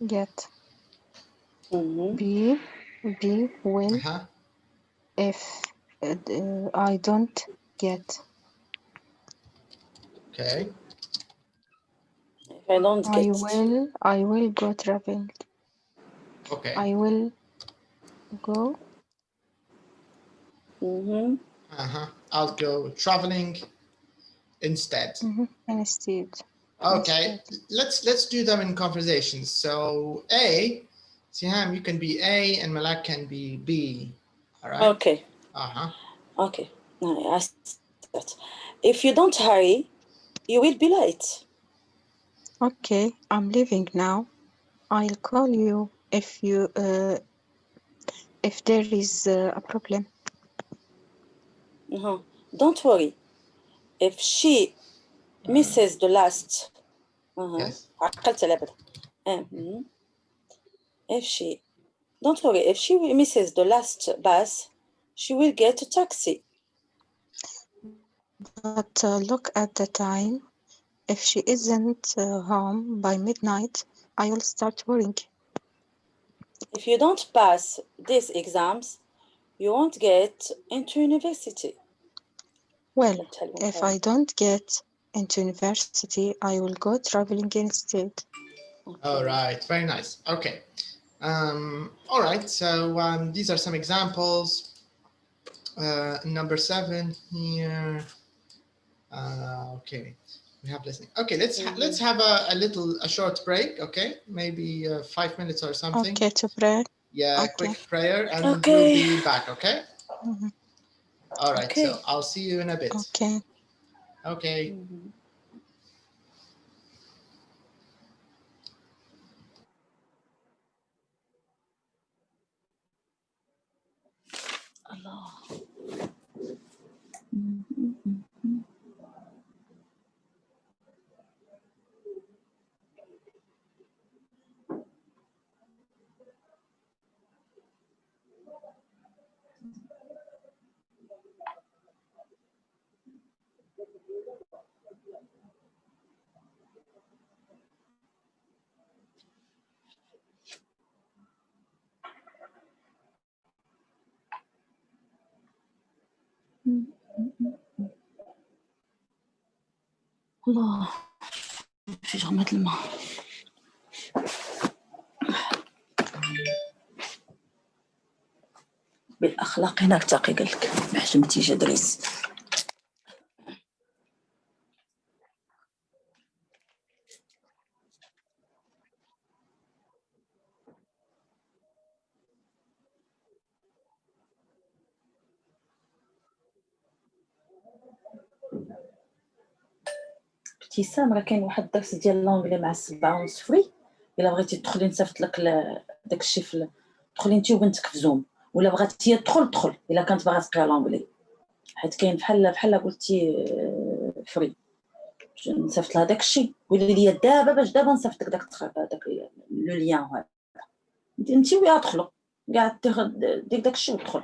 get. Be will if I don't get. Okay. If I don't get. I will go traveling. Okay. I will go. I'll go traveling instead. Instead. Okay. Let's do them in conversations. So A, Siham, you can be A and Malak can be B. All right. Okay. Okay. Now I start. If you don't hurry, you will be late. Okay, I'm leaving now. I'll call you if there is a problem. don't worry. If she misses the last Yes. عقلت على بالك. If she don't worry, if she misses the last bus, she will get a taxi. But look at the time. If she isn't home by midnight, I will start worrying. If you don't pass these exams, you won't get into university. Well, if I don't get into university, I will go traveling instead. All right, very nice. Okay. All right, so these are some examples. Number 7 here. Okay, we have listening. Okay, let's have a short break. Okay, maybe 5 minutes or something. Okay, to pray. Yeah, Okay. quick prayer, and Okay. we'll be back. Okay. All right. Okay. So I'll see you in a bit. Okay. Okay. Allah. الله في غمة الماء. بالأخلاق هناك تاقي قال لك محشمتي جدريس. ابتسام راه كاين واحد الدرس ديال لونغلي مع 7:30 فري. الا بغيتي تدخلي نصيفط لك داك الشيء دخلي انت وبنتك في زوم، ولا بغات هي تدخل الا كانت باغا تقرا لونغلي، حيت كاين بحال قلتي فري. نصيفط لها داك الشيء، قولي لي دابا باش دابا نصيفط لك داك لو ليان هذا. انت ويا تدخلوا كاع دير داك الشيء وتدخل.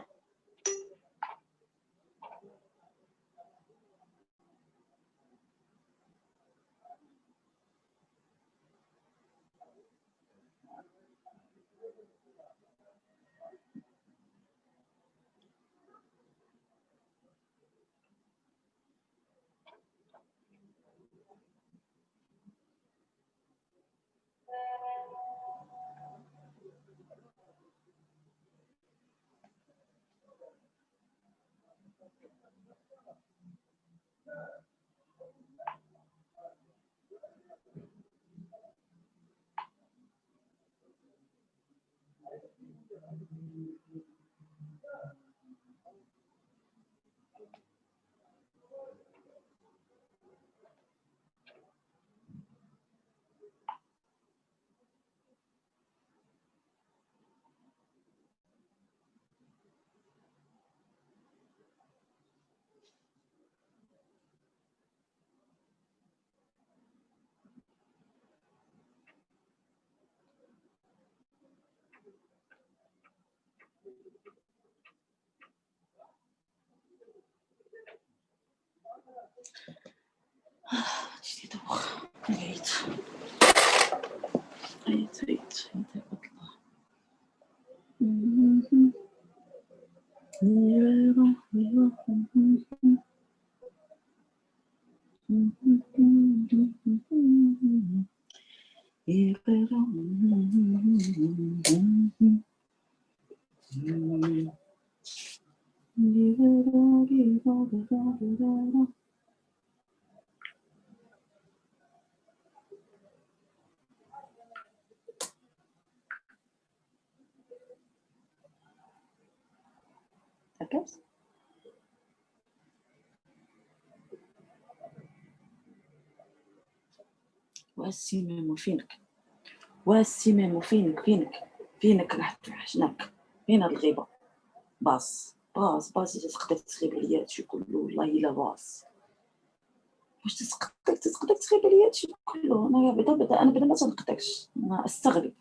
جديد واخا عييت هكاك. واسيميمو فينك، واسيميمو فينك رحت وحشناك، فين هاد الغيبة باص. باز تقدر تخيب عليا هادشي كله والله الا باز واش تقدر تخيب عليا هادشي كله انا بدا انا ما تنقدرش انا استغرب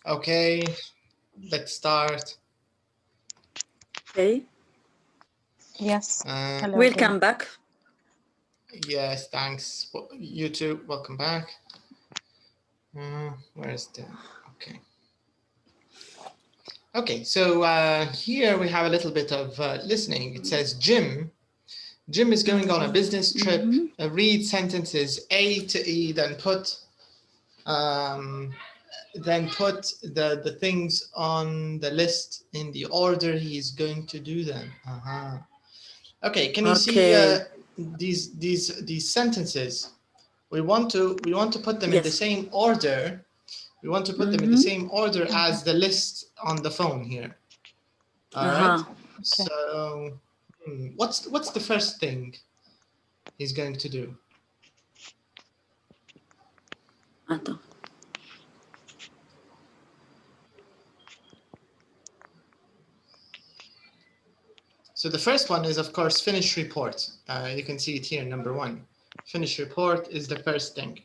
Okay, let's start. Okay. Yes. Hello Welcome again. back. Yes, thanks. You too. Welcome back. Where is the? Okay. Okay, so here we have a little bit of listening. It says Jim is going on a business trip. Read sentences A to E, then put the things on the list in the order he's going to do them. Okay, can you see these sentences? We want to put them in the same order. We want to put them in the same order as the list on the phone here. All right. Okay. So, what's the first thing he's going to do? So the first one is, of course, finish report. You can see it here, number 1. Finish report is the first thing.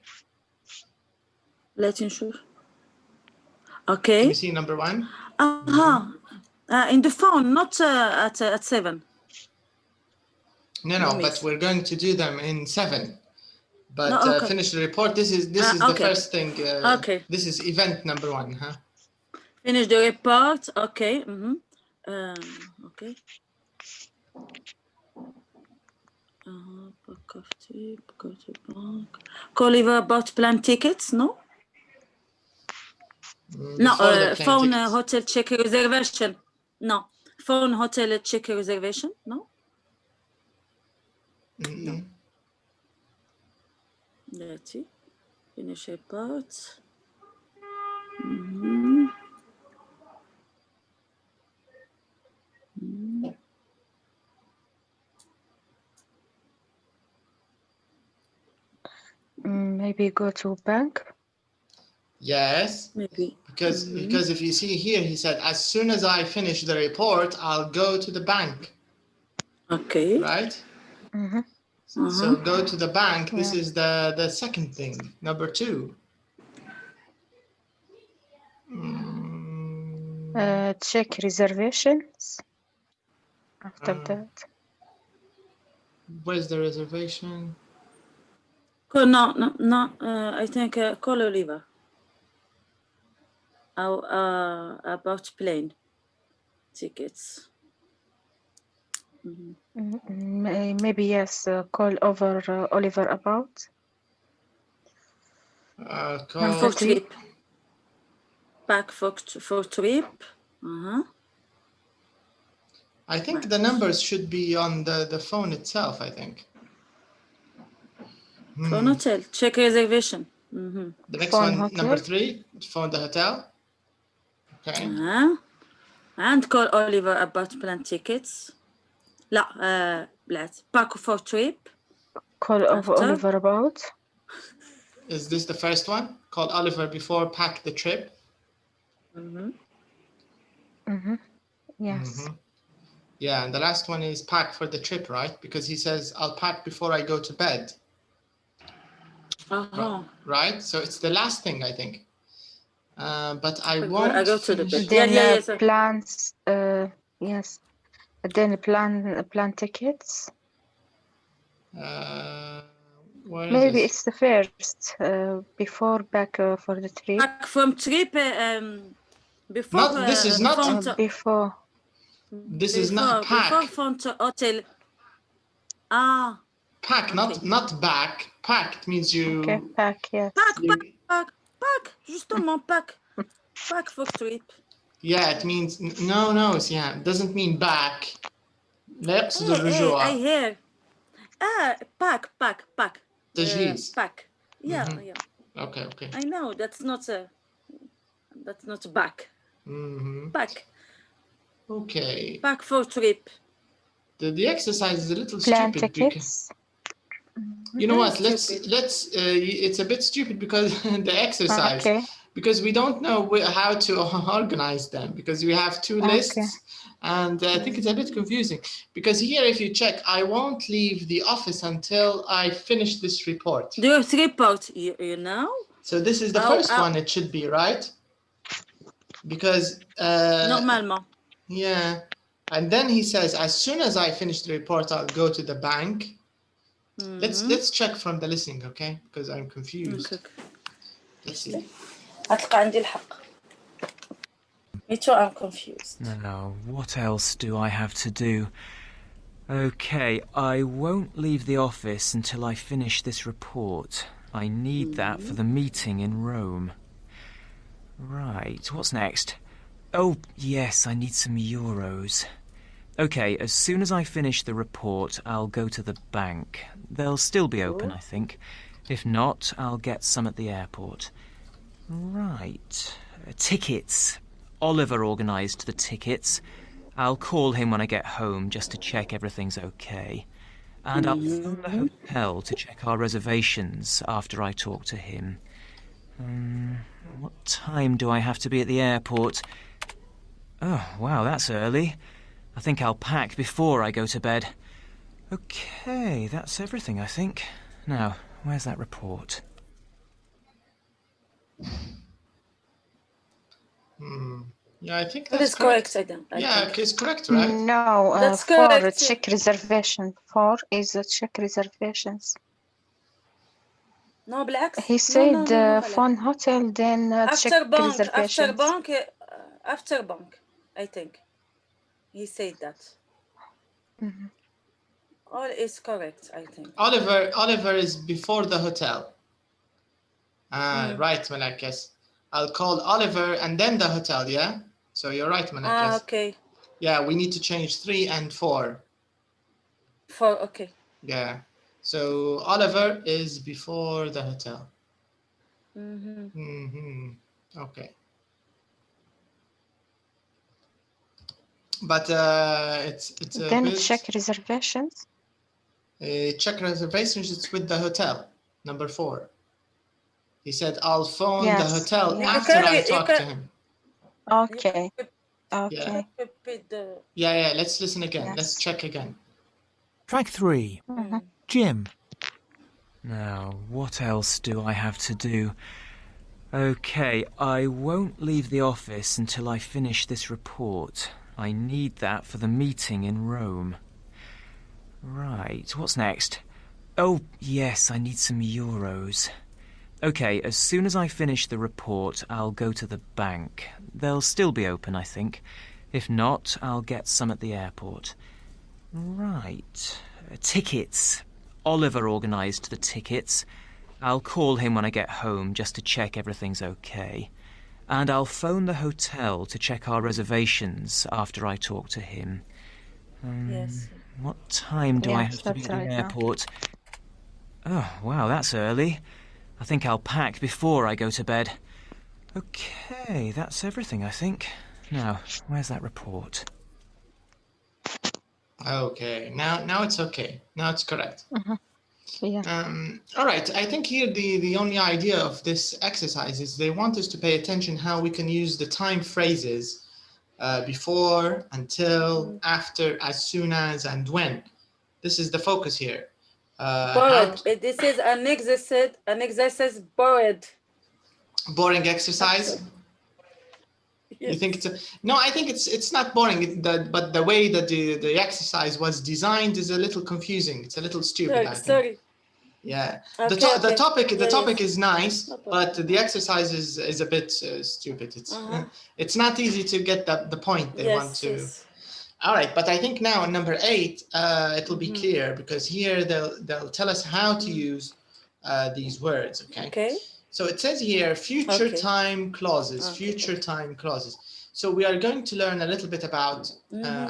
Let's ensure. Okay. Can you see number 1? In the phone, not at 7. No, but we're going to do them in 7. But finish the report. This is the first thing. Okay. This is event number 1, huh? Finish the report. Okay. Okay. Call Oliver about plane tickets. No. No. Phone hotel check reservation. No. Phone hotel check reservation. No. No. That's it. Finish report. Maybe go to bank. Yes. Maybe. Because if you see here, he said, as soon as I finish the report, I'll go to the bank. Okay. Right. So go to the bank. This is the second thing. Number 2. Check reservations. After that. Where's the reservation? No. I think call Oliver. About plane tickets. Maybe yes. Call over Oliver about. Call for trip. Back for trip. I think the numbers should be on the phone itself, I think. Phone hotel, check reservation. The next phone one, hotel. Number 3, phone the hotel. Okay. And call Oliver about plane tickets. لا back for trip. Call over Oliver about. Is this the first one? Call Oliver before pack the trip. Yes. Yeah, and the last one is pack for the trip, right? Because he says, I'll pack before I go to bed. Right? So it's the last thing, I think. But I won't. I go to the bed. Then plans. Yes. Then plan tickets. Maybe it's the first. Before back for the trip. Back from trip. Before. Not, this is not before. This is not pack. Before phone to hotel. Pack, okay. not back. Packed means you. Okay, pack, yes. Pack. Justement, pack. Pack for trip. Yeah, it means no. Yeah, it doesn't mean back. I hear. Pack. تجهيز. Pack. Yeah. Okay. I know that's not back. Pack. Okay. Pack for trip. The exercise is a little Plan stupid tickets. because you know what? Let's it's a bit stupid because the exercise because we don't know how to organize them because we have 2 lists and I think it's a bit confusing because here if you check I won't leave the office until I finish this report. Do you report you know? So this is the first one it should be, right? because Normalement. yeah. And then he says, as soon as I finish the report, I'll go to the bank. Let's check from the listening, okay? Because I'm confused. Let's see. غتلقى عندي الحق. Me too, I'm confused. Now, what else do I have to do? Okay, I won't leave the office until I finish this report. I need that for the meeting in Rome. Right, what's next? Oh, yes, I need some euros. Okay, as soon as I finish the report, I'll go to the bank. They'll still be open, I think. If not, I'll get some at the airport. Right. Tickets. Oliver organised the tickets. I'll call him when I get home just to check everything's okay. And I'll phone the hotel to check our reservations after I talk to him. What time do I have to be at the airport? Oh, wow, that's early. I think I'll pack before I go to bed. Okay, that's everything, I think. Now, where's that report? Yeah, I think That is correct, Adam. Yeah, it's correct, right? No, That's for correct. check reservation. For is check reservations. No, بالعكس. He said phone hotel, then after check bank, reservations. after bank, I think. He said that. All is correct, I think. Oliver is before the hotel. Right, Malak, yes. I'll call Oliver and then the hotel, yeah? So you're right, Malak, yes. Okay. Yeah, we need to change 3 and 4. 4, okay. Yeah. So Oliver is before the hotel. Okay. But it's a then bit... check reservations. Check reservations, it's with the hotel, number 4. He said, I'll phone the hotel after I talk to him. Okay. Okay. Yeah, let's listen again. Yes. Let's check again. Track 3. Jim. Now, what else do I have to do? Okay, I won't leave the office until I finish this report. I need that for the meeting in Rome. Right, what's next? Oh, yes, I need some euros. Okay, as soon as I finish the report, I'll go to the bank. They'll still be open, I think. If not, I'll get some at the airport. Right. Tickets. Oliver organised the tickets. I'll call him when I get home just to check everything's okay. And I'll phone the hotel to check our reservations after I talk to him. Yes. What time do I have to be at the airport? Oh, wow, that's early. I think I'll pack before I go to bed. Okay, that's everything, I think. Now, where's that report? Okay, now it's okay. Now it's correct. Yeah. All right, I think here the only idea of this exercise is they want us to pay attention how we can use the time phrases before, until, after, as soon as, and when. This is the focus here. Bored. This is an exercise bored. Boring exercise? Yes. You think it's no, I think it's not boring, but the way that the exercise was designed is a little confusing. It's a little stupid. Sorry. Yeah. Okay, the topic is nice, but the exercise is a bit stupid. It's not easy to get the point they want to. Yes. All right, but I think now in number 8, it'll be clear, because here they'll tell us how to use these words. Okay. So it says here future time clauses. Future time clauses. So we are going to learn a little bit about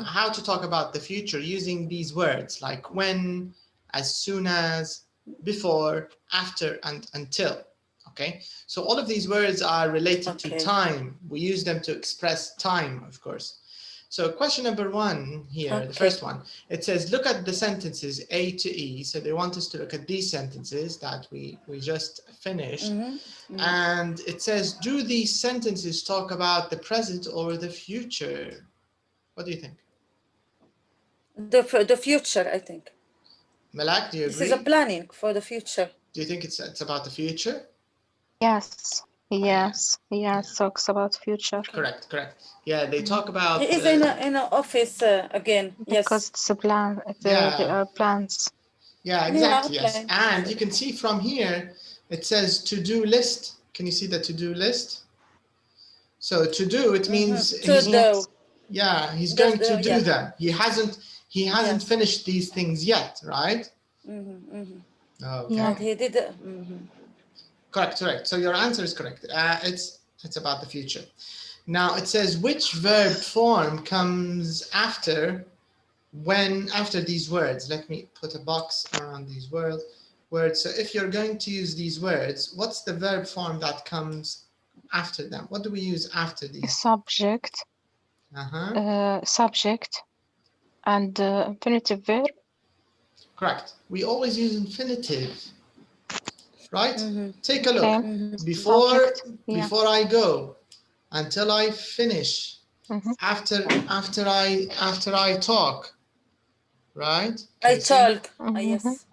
how to talk about the future using these words like when, as soon as, before, after, and until. Okay. So all of these words are related to time. We use them to express time, of course. So question number 1 here, the first one, it says, look at the sentences A to E. So they want us to look at these sentences that we just finished. And it says, do these sentences talk about the present or the future? What do you think? The future, I think. Malak, do you agree? This is a planning for the future. Do you think it's about the future? Yes. Yes, yes, talks about future. Correct. Yeah, they talk about. He is in an office again. Because Yes. it's a plan. Yeah. There are plans. Yeah, exactly. Yes, plans. and you can see from here it says to-do list. Can you see the to-do list? So to-do, it means To do. Yeah, he's Just, going to do yeah. them. He hasn't Yes. finished these things yet, right? Mm-hmm. Okay. Yeah. And he did. Correct. So your answer is correct. It's about the future. Now it says which verb form comes after these words. Let me put a box around these words. So if you're going to use these words, what's the verb form that comes after them? What do we use after these? Subject. Subject and infinitive verb. Correct. We always use infinitive, right? Take a look. Okay. Before I go, until I finish, after I talk, right? I talk. Yes.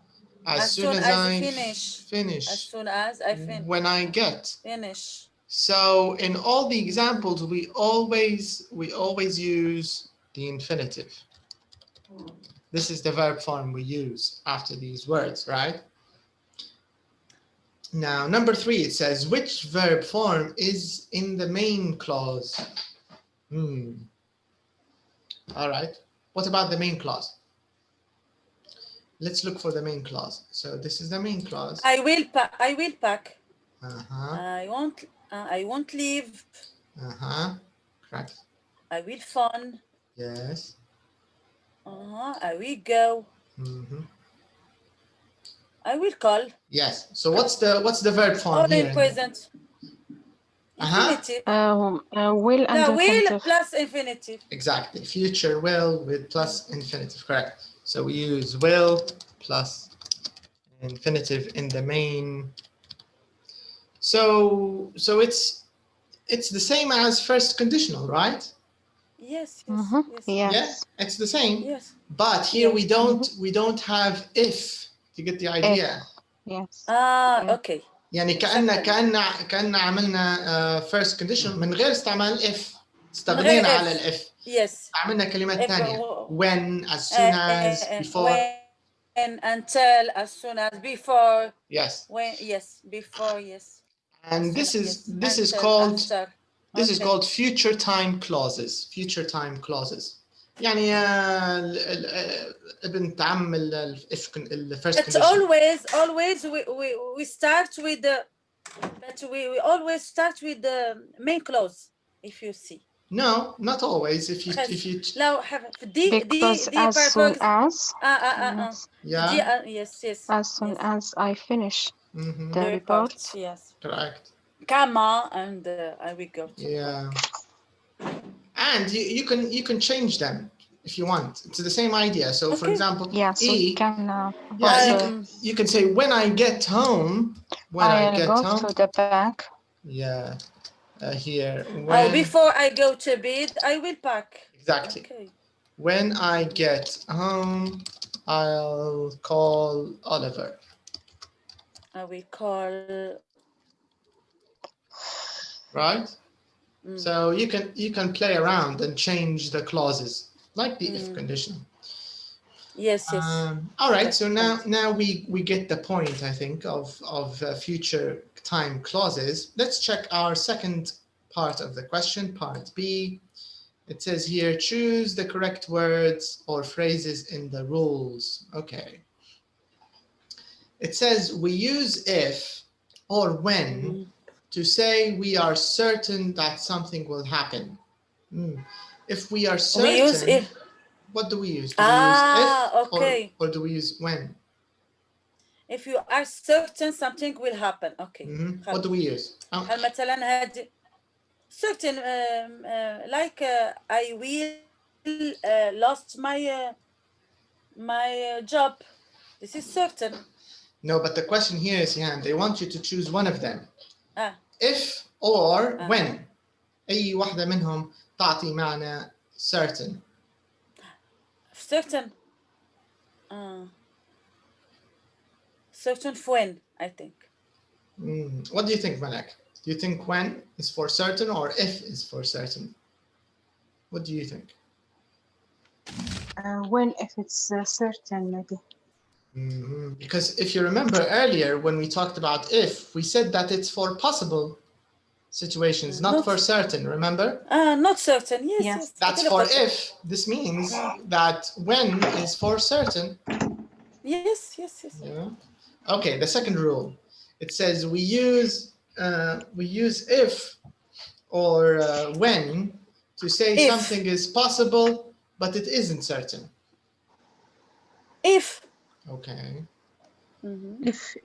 As soon as I finish. As soon as I finish. When I get. Finish. So in all the examples, we always use the infinitive. This is the verb form we use after these words, right? Now, number 3, it says, which verb form is in the main clause? All right. What about the main clause? Let's look for the main clause. So this is the main clause. I will pack. Uh-huh. I won't leave. Uh-huh. Correct. I will fun. Yes. I will go. I will call. Yes. So what's the verb form All here? in present. Infinitive. Will and infinitive. Will plus infinitive. Exactly. Future will with plus infinitive. Correct. So we use will plus infinitive in the main. So it's the same as first conditional, right? Yes. Yeah, it's the same. Yes. But here we don't have if. Do you get the idea? Yes. Okay. يعني كأن عملنا first condition من غير استعمال if. استغنينا على الاف. Yes. عملنا كلمات ثانية. When, as soon as, before. When, until, as soon as, before. Yes. When, yes, before, yes. And this is called future time clauses. Future time clauses. يعني ابن عم the first condition. Always we start with the. But we always start with the main clause. If you see. No, not always. If you لو because as soon as yeah. Yes. As soon as I finish the report. Yes. Correct. Comma and I will go. Yeah. And you can change them if you want. It's the same idea. So for example, so we can. You can say when I get home. When I get home. to the bank. Yeah. Here. Before I go to bed, I will pack. Exactly. Okay. When I get home, I'll call Oliver. I will call. Right. So you can play around and change the clauses like the if conditional. Yes. All right. So now we get the point, I think, of future time clauses. Let's check our second part of the question, part B. It says here, choose the correct words or phrases in the rules. Okay. It says we use if or when to say we are certain that something will happen. If we are certain, we use if. What do we use? Do we use if okay. or do we use when? If you are certain something will happen. Okay. What do we use? مثلا هذه certain like I will lost my job. This is certain. No, but the question here is, they want you to choose one of them. If or when. أي واحدة منهم تعطي معنى certain. Certain. Certain when, I think. What do you think, Malak? Do you think when is for certain or if is for certain? What do you think? When, if it's certain, maybe. Because if you remember earlier when we talked about if, we said that it's for possible situations, not for certain, remember? Not certain, yes. That's for if. This means that when is for certain. Yes. Yeah. Okay, the second rule. It says we use if or when to say something is possible, but it isn't certain. If. Okay. If.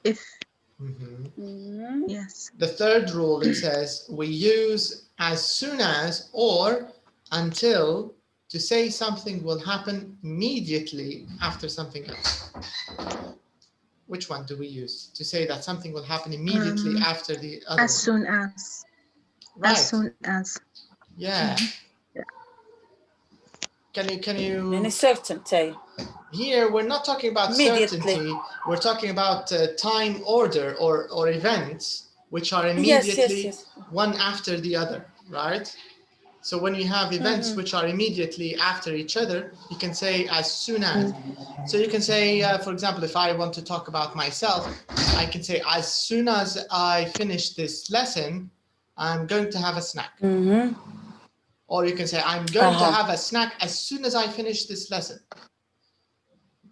Yes. The third rule, it says we use as soon as or until to say something will happen immediately after something else. Which one do we use to say that something will happen immediately after the other? As soon as. Right. As soon as. Yeah. Can you? And certainty. Here we're not talking about certainty. We're talking about time order or events which are immediately one after the other, right? So when you have events which are immediately after each other, you can say as soon as. So you can say, for example, if I want to talk about myself, I can say as soon as I finish this lesson, I'm going to have a snack. Or you can say I'm going to have a snack as soon as I finish this lesson.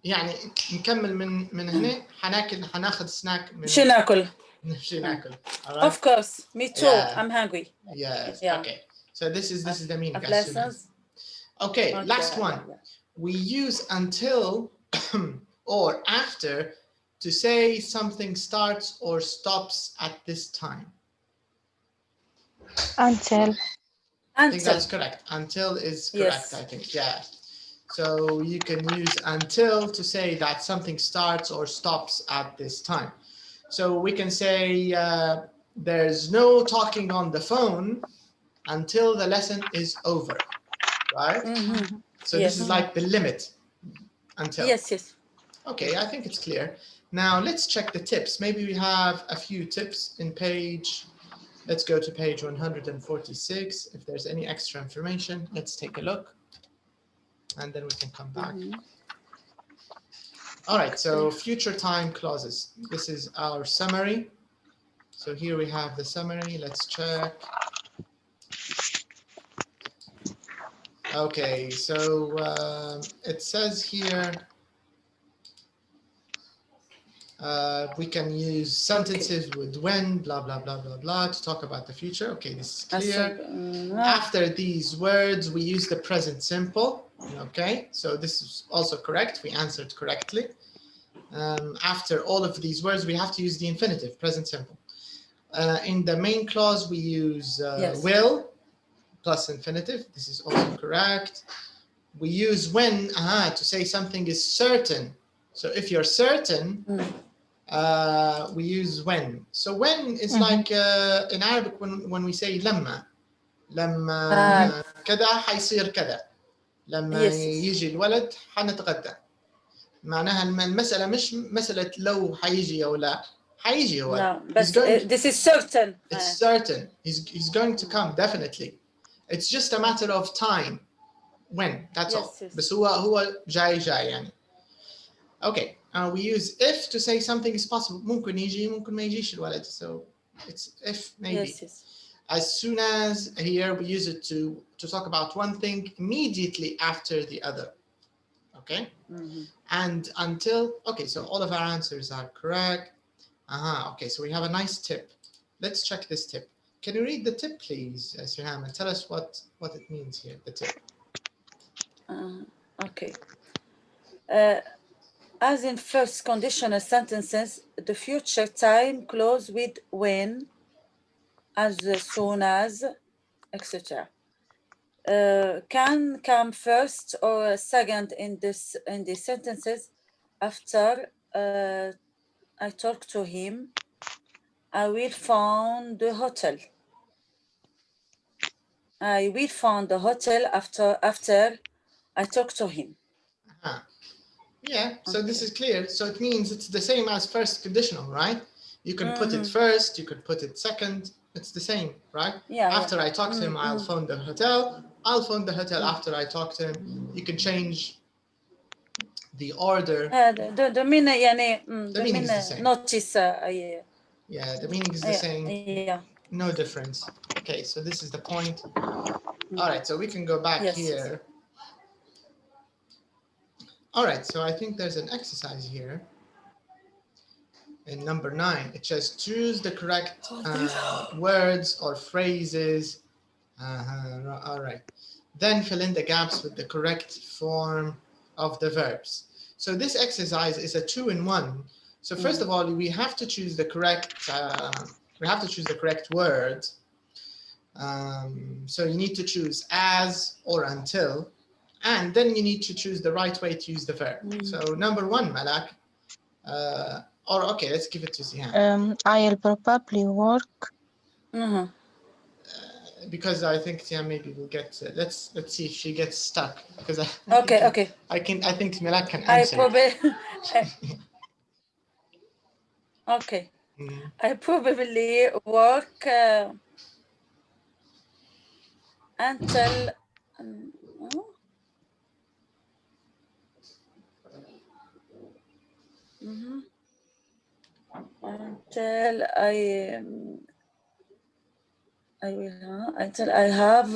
يعني نكمل من هنا حناخذ سناك من شو ناكل. Of course, me too. Yeah. I'm hungry. Yes. Yeah. Okay. So this is the meaning. As soon as. Okay. Last one. We use until or after to say something starts or stops at this time. Until. I think that's correct. Until is correct. Yes. I think. Yeah. So you can use until to say that something starts or stops at this time. So we can say there's no talking on the phone until the lesson is over, right? So this is like the limit until. Yes. Okay, I think it's clear. Now let's check the tips. Maybe we have a few tips in page. Let's go to page 146. If there's any extra information, let's take a look. And then we can come back. All right, so future time clauses. This is our summary. So here we have the summary. Let's check. Okay, so it says here we can use sentences with when, blah, blah, blah, blah, blah, to talk about the future. Okay, this is clear. After these words, we use the present simple. Okay, so this is also correct. We answered correctly. After all of these words, we have to use the infinitive, present simple. In the main clause, we use will plus infinitive. This is also correct. We use when to say something is certain. So if you're certain, we use when. So when is like in Arabic when we say لما كذا حيصير كذا. لما يجي الولد حنتغدى. معناها المسألة مش مسألة لو حيجي أو لا. حيجي هو. No, but this is certain. It's certain. He's going to come definitely. It's just a matter of time. When, that's all. بس هو جاي يعني. Okay, we use if to say something is possible. ممكن يجي ممكن ما يجيش الولد. So it's if maybe. Yes. As soon as here we use it to talk about one thing immediately after the other. Okay. And until. Okay, so all of our answers are correct. Okay, so we have a nice tip. Let's check this tip. Can you read the tip, please, Suham, and tell us what it means here, the tip. Okay. As in first conditional sentences, the future time clause with when, as soon as, etc. Can come first or second in the sentences after I talk to him. I will find the hotel. I will find the hotel after I talk to him. Yeah, so this is clear. So it means it's the same as first conditional, right? You can put it first, you could put it second. It's the same, right? Yeah. After I talk to him, I'll phone the hotel. I'll phone the hotel after I talk to him. You can change the order. The meaning يعني the meaning is the same. Notice Yeah, the meaning is the same. Yeah. No difference. Okay, so this is the point. All right, so we can go back here. All right, so I think there's an exercise here. In number 9, it says choose the correct words or phrases. All right. Then fill in the gaps with the correct form of the verbs. So this exercise is a 2-in-1. So first of all, we have to choose the correct. Word. So you need to choose as or until, and then you need to choose the right way to use the verb. So number 1, Malak. Or okay, let's give it to Zihan. I'll probably work. Because I think Zihan maybe will get. Let's see if she gets stuck. Because I think Malak can answer. Okay. I probably work until until I have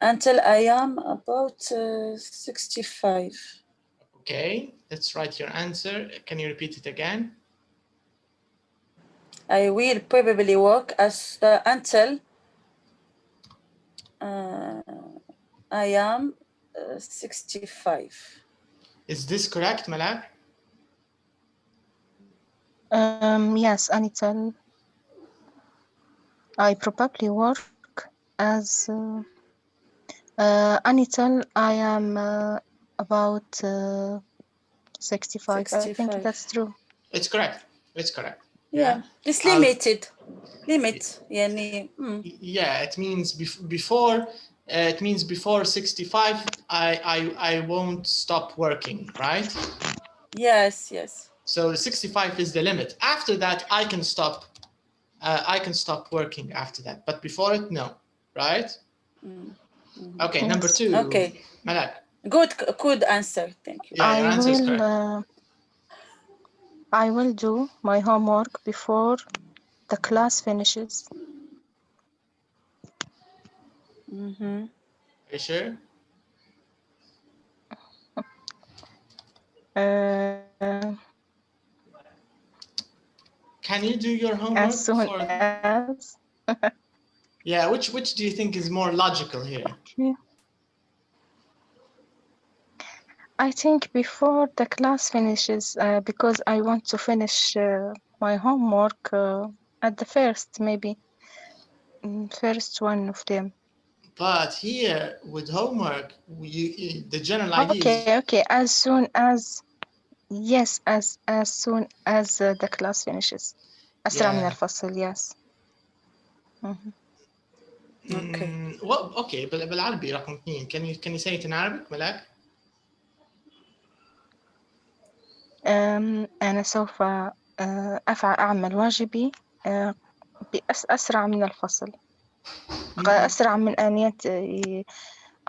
until I am about 65. Okay, let's write your answer. Can you repeat it again? I will probably work until I am 65. Is this correct, Malak? Yes, until I probably work as until I am about 65. I think that's true. It's correct. It's correct. Yeah. It's limited. يعني. Yeah, it means before. It means before 65, I won't stop working, right? Yes. So 65 is the limit. After that, I can stop. I can stop working after that, but before it, no, right? Okay, number 2. Okay. Malak. Good answer. Thank you. Yeah, your answer is correct. I will do my homework before the class finishes. Are you sure? Can you do your homework as soon as? Yeah, which do you think is more logical here? I think before the class finishes, because I want to finish my homework at the first, maybe first one of them. But here with homework, the general idea. Okay. As soon as, yes, as soon as the class finishes. أسرع من الفصل, yes. Okay. Well, okay, بالعربي رقم 2. Can you say it in Arabic, Malak? أنا سوف أعمل واجبي أسرع من الفصل. أسرع من أن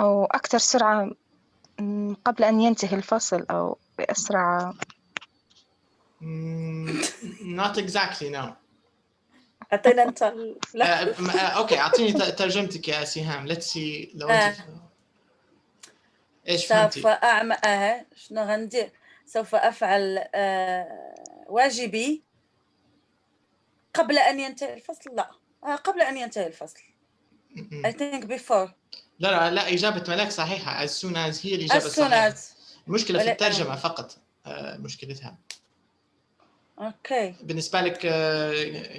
أو أكثر سرعة قبل أن ينتهي الفصل أو بأسرع. Not exactly, no. أعطينا أنت. أوكي، أعطيني ترجمتك يا سهام. Let's see لو أنت إيش فهمتي؟ سوف أعمل شنو غندير؟ سوف أفعل واجبي قبل أن ينتهي الفصل. لا، قبل أن ينتهي الفصل. I think before. لا إجابة ملاك صحيحة. As soon as هي الإجابة الصحيحة. المشكلة في الترجمة فقط. مشكلتها. أوكي. بالنسبة لك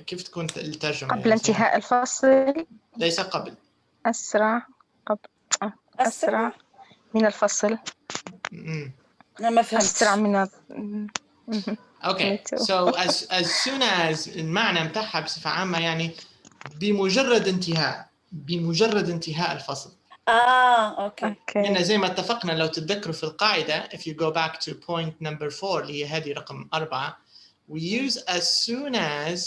كيف تكون الترجمة؟ قبل انتهاء الفصل. ليس قبل. أسرع من الفصل. أنا ما فهمت. أسرع من. Okay. So as soon as المعنى متاعها بصفة عامة يعني بمجرد انتهاء الفصل. اوكي. لأن زي ما اتفقنا لو تتذكروا في القاعدة if you go back to point number 4 اللي هي هذه رقم 4 we use as soon as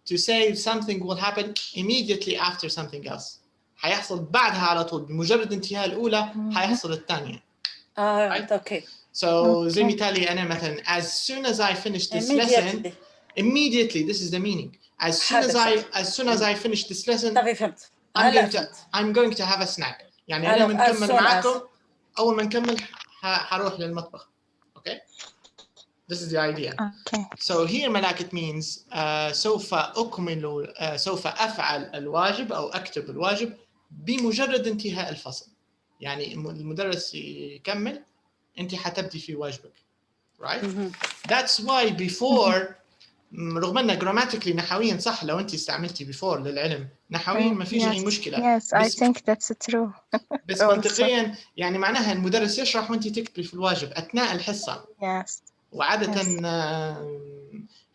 to say something will happen immediately after something else. حيحصل بعدها على طول بمجرد انتهاء الأولى حيحصل الثانية. right. Okay. So زي مثالي أنا مثلا as soon as I finish this lesson immediately, this is the meaning. As soon as I finish this lesson I'm going to have a snack. يعني أنا بنكمل معاكم أول ما نكمل حروح للمطبخ. Okay. This is the idea. Okay. So here ملاك it means سوف أكمل سوف أفعل الواجب أو أكتب الواجب بمجرد انتهاء الفصل. يعني المدرس يكمل أنت حتبدي في واجبك. Right? That's why before رغم أن grammatically نحويا صح لو أنت استعملتي before للعلم نحويا ما فيش أي مشكلة. Yes, I think that's true. بس منطقيا يعني معناها المدرس يشرح وأنت تكتبي في الواجب أثناء الحصة. Yes. وعادة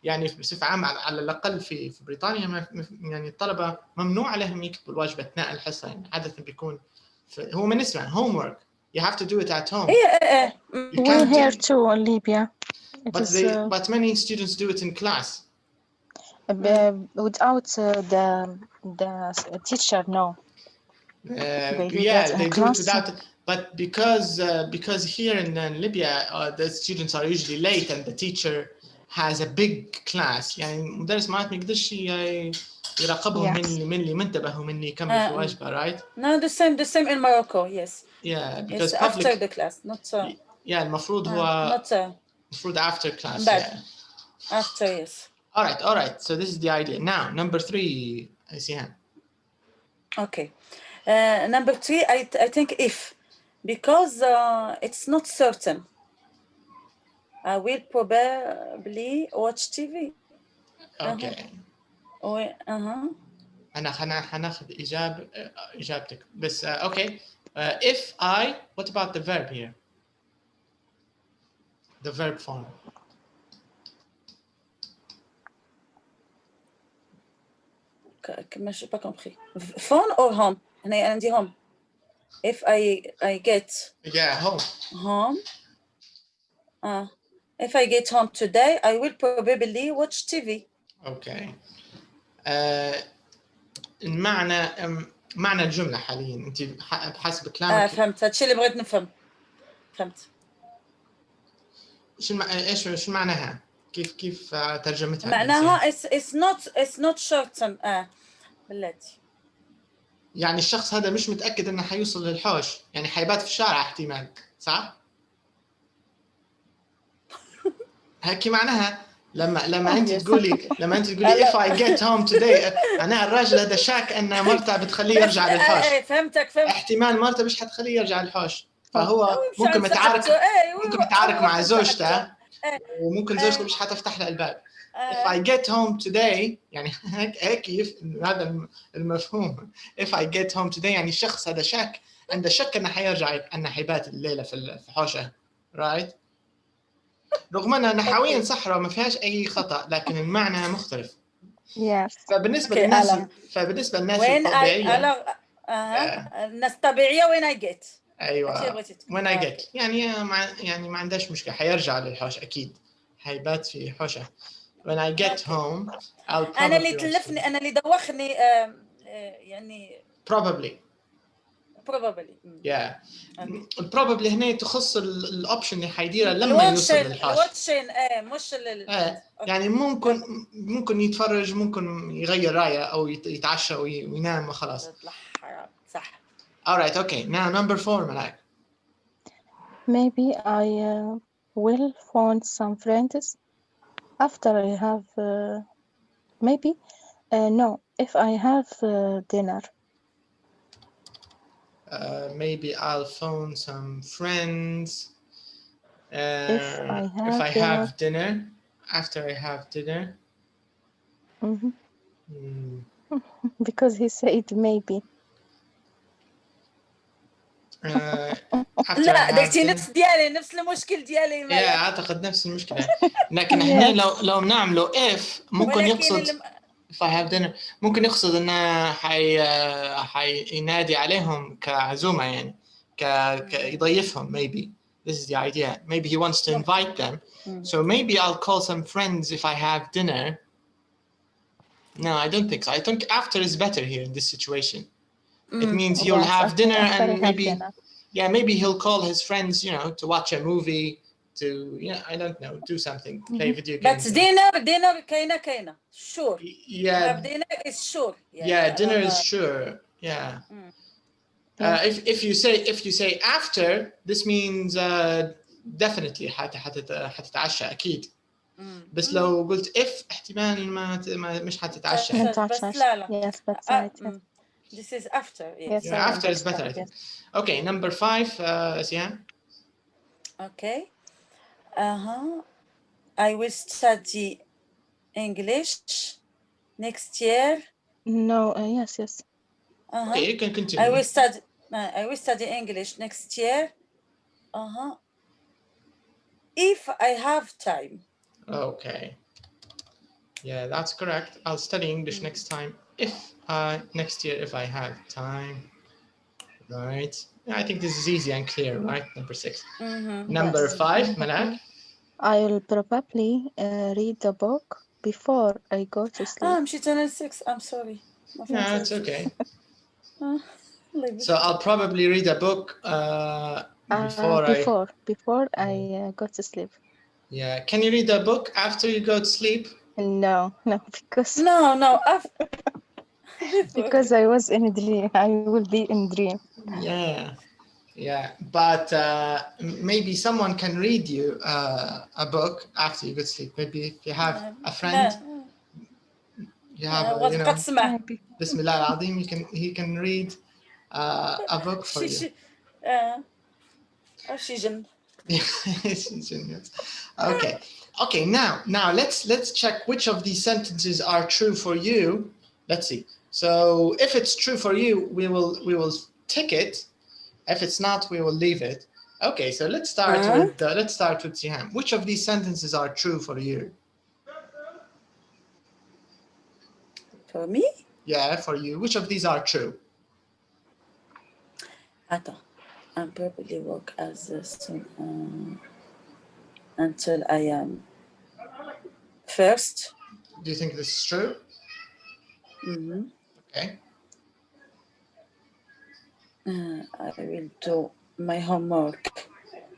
يعني بصفة عامة على الأقل في بريطانيا يعني الطلبة ممنوع عليهم يكتبوا الواجب أثناء الحصة. يعني عادة بيكون هو من اسمه homework. You have to do it at home. We're here too in Libya. But many students do it in class. Without the teacher, no. They do it without. But because here in Libya the students are usually late and the teacher has a big class. يعني المدرس ما يقدرش يراقبهم من اللي منتبه ومن اللي يكمل في واجبه. Right? No, the same in Morocco. Yes. Yeah, because it's public, after the class, not yeah, المفروض هو not المفروض after class. But Yeah. after, yes. All right. So this is the idea. Now, number 3, Sihan. Okay. Number 3, I think if, because it's not certain. I will probably watch TV. Okay. أنا هناخذ إجابتك بس okay. If I, what about the verb here? The verb form. كما j'ai pas compris. Phone or home? أنا عندي home. If I get home. If I get home today, I will probably watch TV. Okay. معنى الجملة حاليا أنت بحسب كلامك. فهمت هادشي اللي بغيت نفهم. فهمت. إيش معناها؟ كيف ترجمتها؟ معناها it's not certain. بلاتي. يعني الشخص هذا مش متأكد إنه حيوصل للحوش، يعني حيبات في الشارع احتمال، صح؟ هيك معناها لما أنت تقولي if I get home today معناها الراجل هذا شاك أن مرته بتخليه يرجع للحوش. فهمت. احتمال مرته مش حتخليه يرجع للحوش، فهو ممكن متعارك مع زوجته وممكن زوجته مش حتفتح له الباب. If I get home today يعني هيك هذا المفهوم. If I get home today يعني الشخص هذا شاك عنده شك أنه حيرجع أنه حيبات الليلة في حوشه. right? رغم أنها نحويا صح وما فيهاش أي خطأ لكن المعنى مختلف. فبالنسبة للناس الطبيعية الناس الطبيعية when I get. أيوة when I get يعني ما عندهاش مشكلة حيرجع للحوش أكيد حيبات في حوشه. When I get home I'll probably أنا اللي تلفني أنا اللي دوخني يعني probably yeah probably هنا تخص الأوبشن اللي حيديره لما يوصل للحوش. مش يعني ممكن يتفرج ممكن يغير رأيه أو يتعشى وينام وخلاص. صح. All right, okay. Now number 4, Malak. Maybe I will phone some friends after I have maybe no if I have dinner. Maybe I'll phone some friends if I have dinner after I have dinner. Because he said maybe. لا درتي نفس المشكل ديالي. أعتقد نفس المشكلة لكن هنا لو نعمله if ممكن يقصد if I have dinner ممكن يقصد إنه حينادي عليهم كعزومة يعني يضيفهم maybe This is the idea. Maybe he wants to invite them. So maybe I'll call some friends if I have dinner. No, I don't think so. I think after is better here in this situation. It means he'll have dinner and maybe, yeah, maybe he'll call his friends, you know, to watch a movie, to, yeah, I don't know, do something, play video games. But dinner كاينة sure. Yeah. Have dinner is sure. Yeah, dinner is sure. Yeah. If you say after, this means definitely حتتعشى أكيد. بس لو قلت if احتمال ما مش حتتعشى. بس لا. Yes, that's right. This is after. Yes. Yeah, after is better, I think. Okay, number 5, Sihan. Okay. I will study English next year. No, yes. Okay, you can continue. I will study English next year. If I have time. Okay. Yeah, that's correct. I'll study English next time. Next year, if I have time. Right. I think this is easy and clear, right? Number 6. Number 5, Malak. I will probably read the book before I go to sleep. مشيت أنا 6. I'm sorry. No, it's okay. So I'll probably read a book before I go to sleep. Yeah. Can you read a book after you go to sleep? No, because because I was in a dream. I will be in dream. Yeah. But maybe someone can read you a book after you go to sleep. Maybe if you have a friend, you have, you know, Bismillah al-Azim, he can read a book for you. Okay. Now let's check which of these sentences are true for you. Let's see. So if it's true for you, we will tick it. If it's not, we will leave it. Okay. So let's start with Sihan. Which of these sentences are true for you? For me? Yeah, for you. Which of these are true? I'm probably work as a until I am first. Do you think this is true? Okay. I will do my homework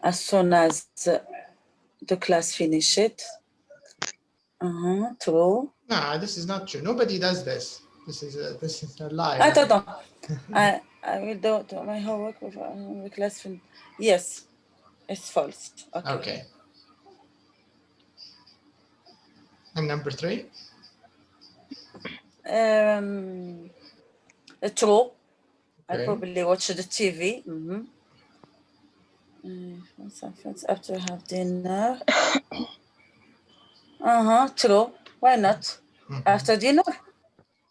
as soon as the class finish it. True. Nah, this is not true. Nobody does this. This is a lie. I will do my homework before the class finish. Yes, it's false. Okay. And number 3? True. Okay. I probably watch the TV. Some friends after have dinner. True. Why not? After dinner?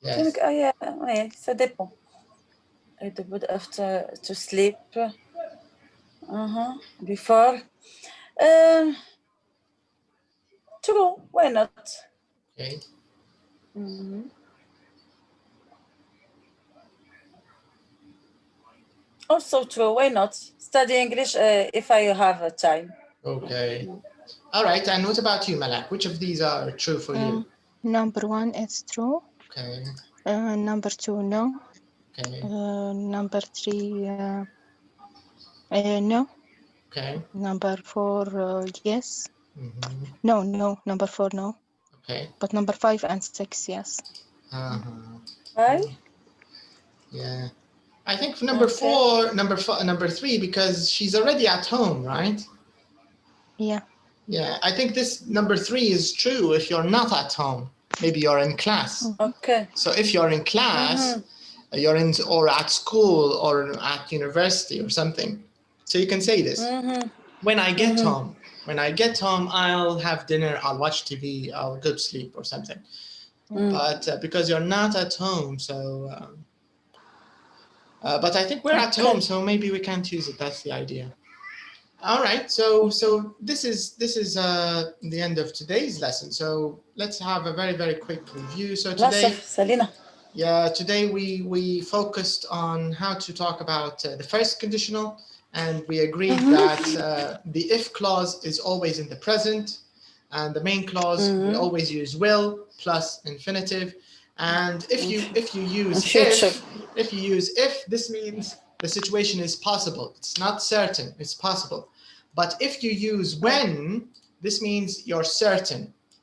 Yes. Yeah, ça dépend. I do it after to sleep. Before. True. Why not? Okay. Also true. Why not? Study English if I have time. Okay. All right. And what about you, Malak? Which of these are true for you? Number 1 is true. Okay. Number 2, no. Okay. Number 3, no. Okay. Number 4, yes. No. Number 4, no. Okay. But number 5 and 6, yes. Why? Yeah. I think for number 4, number 3, because she's already at home, right? Yeah. Yeah. I think this number 3 is true if you're not at home. Maybe you're in class. Okay. So if you're in class, you're in or at school or at university or something. So you can say this. When I get home. When I get home, I'll have dinner, I'll watch TV, I'll go to sleep or something. But because you're not at home, so... but I think we're at home, so maybe we can't use it. That's the idea. All right, so this is the end of today's lesson. So let's have a very, very quick review. So today we focused on how to talk about the first conditional and we agreed that the if clause is always in the present, and the main clause we always use will plus infinitive. And if you use if, this means the situation is possible. It's not certain, it's possible. But if you use when, this means you're certain.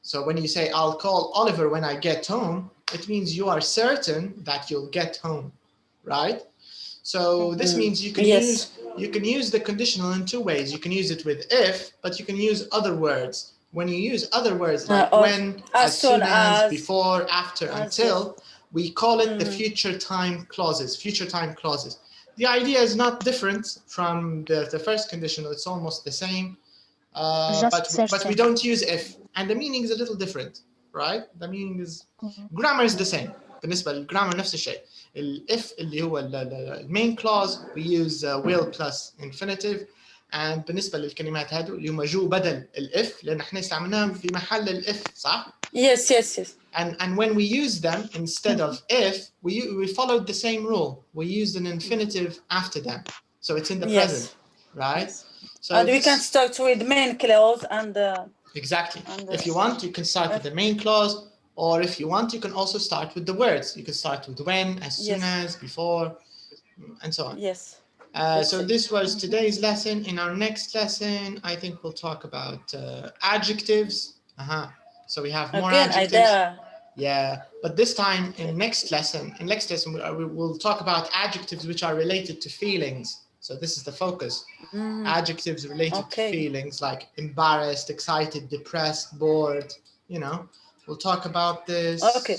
So when you say I'll call Oliver when I get home, it means you are certain that you'll get home, right? So this means you can use the conditional in two ways. You can use it with if, but you can use other words. When you use other words like when, as soon as, before, after, until, we call it the future time clauses, The idea is not different from the first conditional. It's almost the same, but we don't use if, and the meaning is a little different, right? The meaning is, grammar is the same. بالنسبة للgrammar نفس الشيء. If اللي هو main clause, we use will plus infinitive. And بالنسبة للكلمات هادو اللي هم جو بدل الإف، لأن احنا استعملناهم في محل الإف، صح؟ Yes. And when we use them instead of if, we followed the same rule. We used an infinitive after them, so it's in the present, right? So and we can start with main clause and exactly. If you want, you can start with the main clause, or if you want, you can also start with the words. You can start with when, as soon as, before, and so on. Yes. So this was today's lesson. In our next lesson, I think we'll talk about adjectives. So we have more adjectives. Yeah, but this time in next lesson, we will talk about adjectives which are related to feelings. So this is the focus. Adjectives related to feelings like embarrassed, excited, depressed, bored. You know, we'll talk about this. Okay.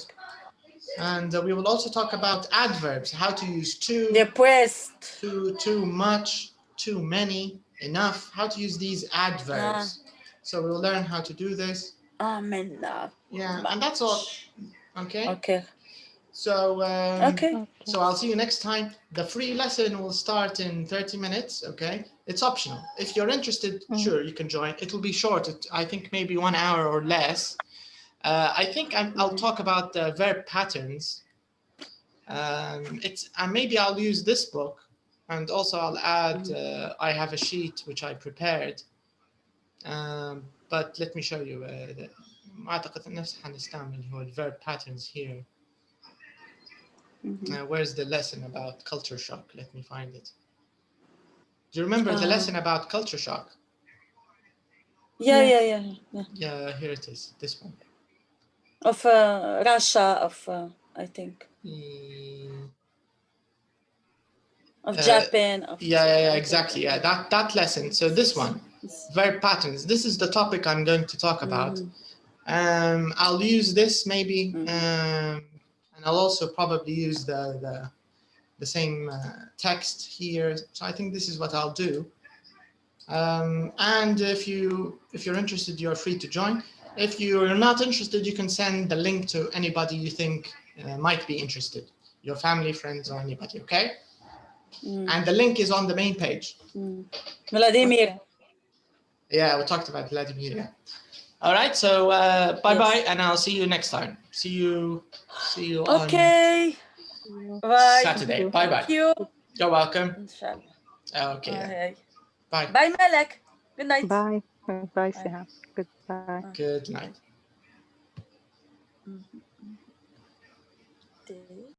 And we will also talk about adverbs, how to use too, depressed, too much, too many, enough, how to use these adverbs. So we'll learn how to do this. Yeah, and that's all. Okay. So so I'll see you next time. The free lesson will start in 30 minutes. Okay, it's optional. If you're interested, sure, you can join. It will be short. I think maybe 1 hour or less. I think I'll talk about the verb patterns. Maybe I'll use this book, and also I'll add. I have a sheet which I prepared. But let me show you. أعتقد نفس حنستعمل اللي هو verb patterns here. Where's the lesson about culture shock? Let me find it. Do you remember the lesson about culture shock? Yeah. Yeah, here it is. This one. Of Russia, I think. Of Japan. Yeah, exactly. Yeah, that lesson. So this one, verb patterns. This is the topic I'm going to talk about. I'll use this maybe, and I'll also probably use the same text here. So I think this is what I'll do. And if you're interested, you're free to join. If you're not interested, you can send the link to anybody you think might be interested, your family, friends, or anybody. Okay. And the link is on the main page. Vladimir. Yeah, we talked about Vladimir. Yeah. All right, so bye-bye, and I'll see you next time. See you on Saturday. Bye-bye. Thank you. You're welcome. Inshallah. Okay. Bye. Bye, Malak. Good night. Bye. Bye, Suha. Goodbye. Good night.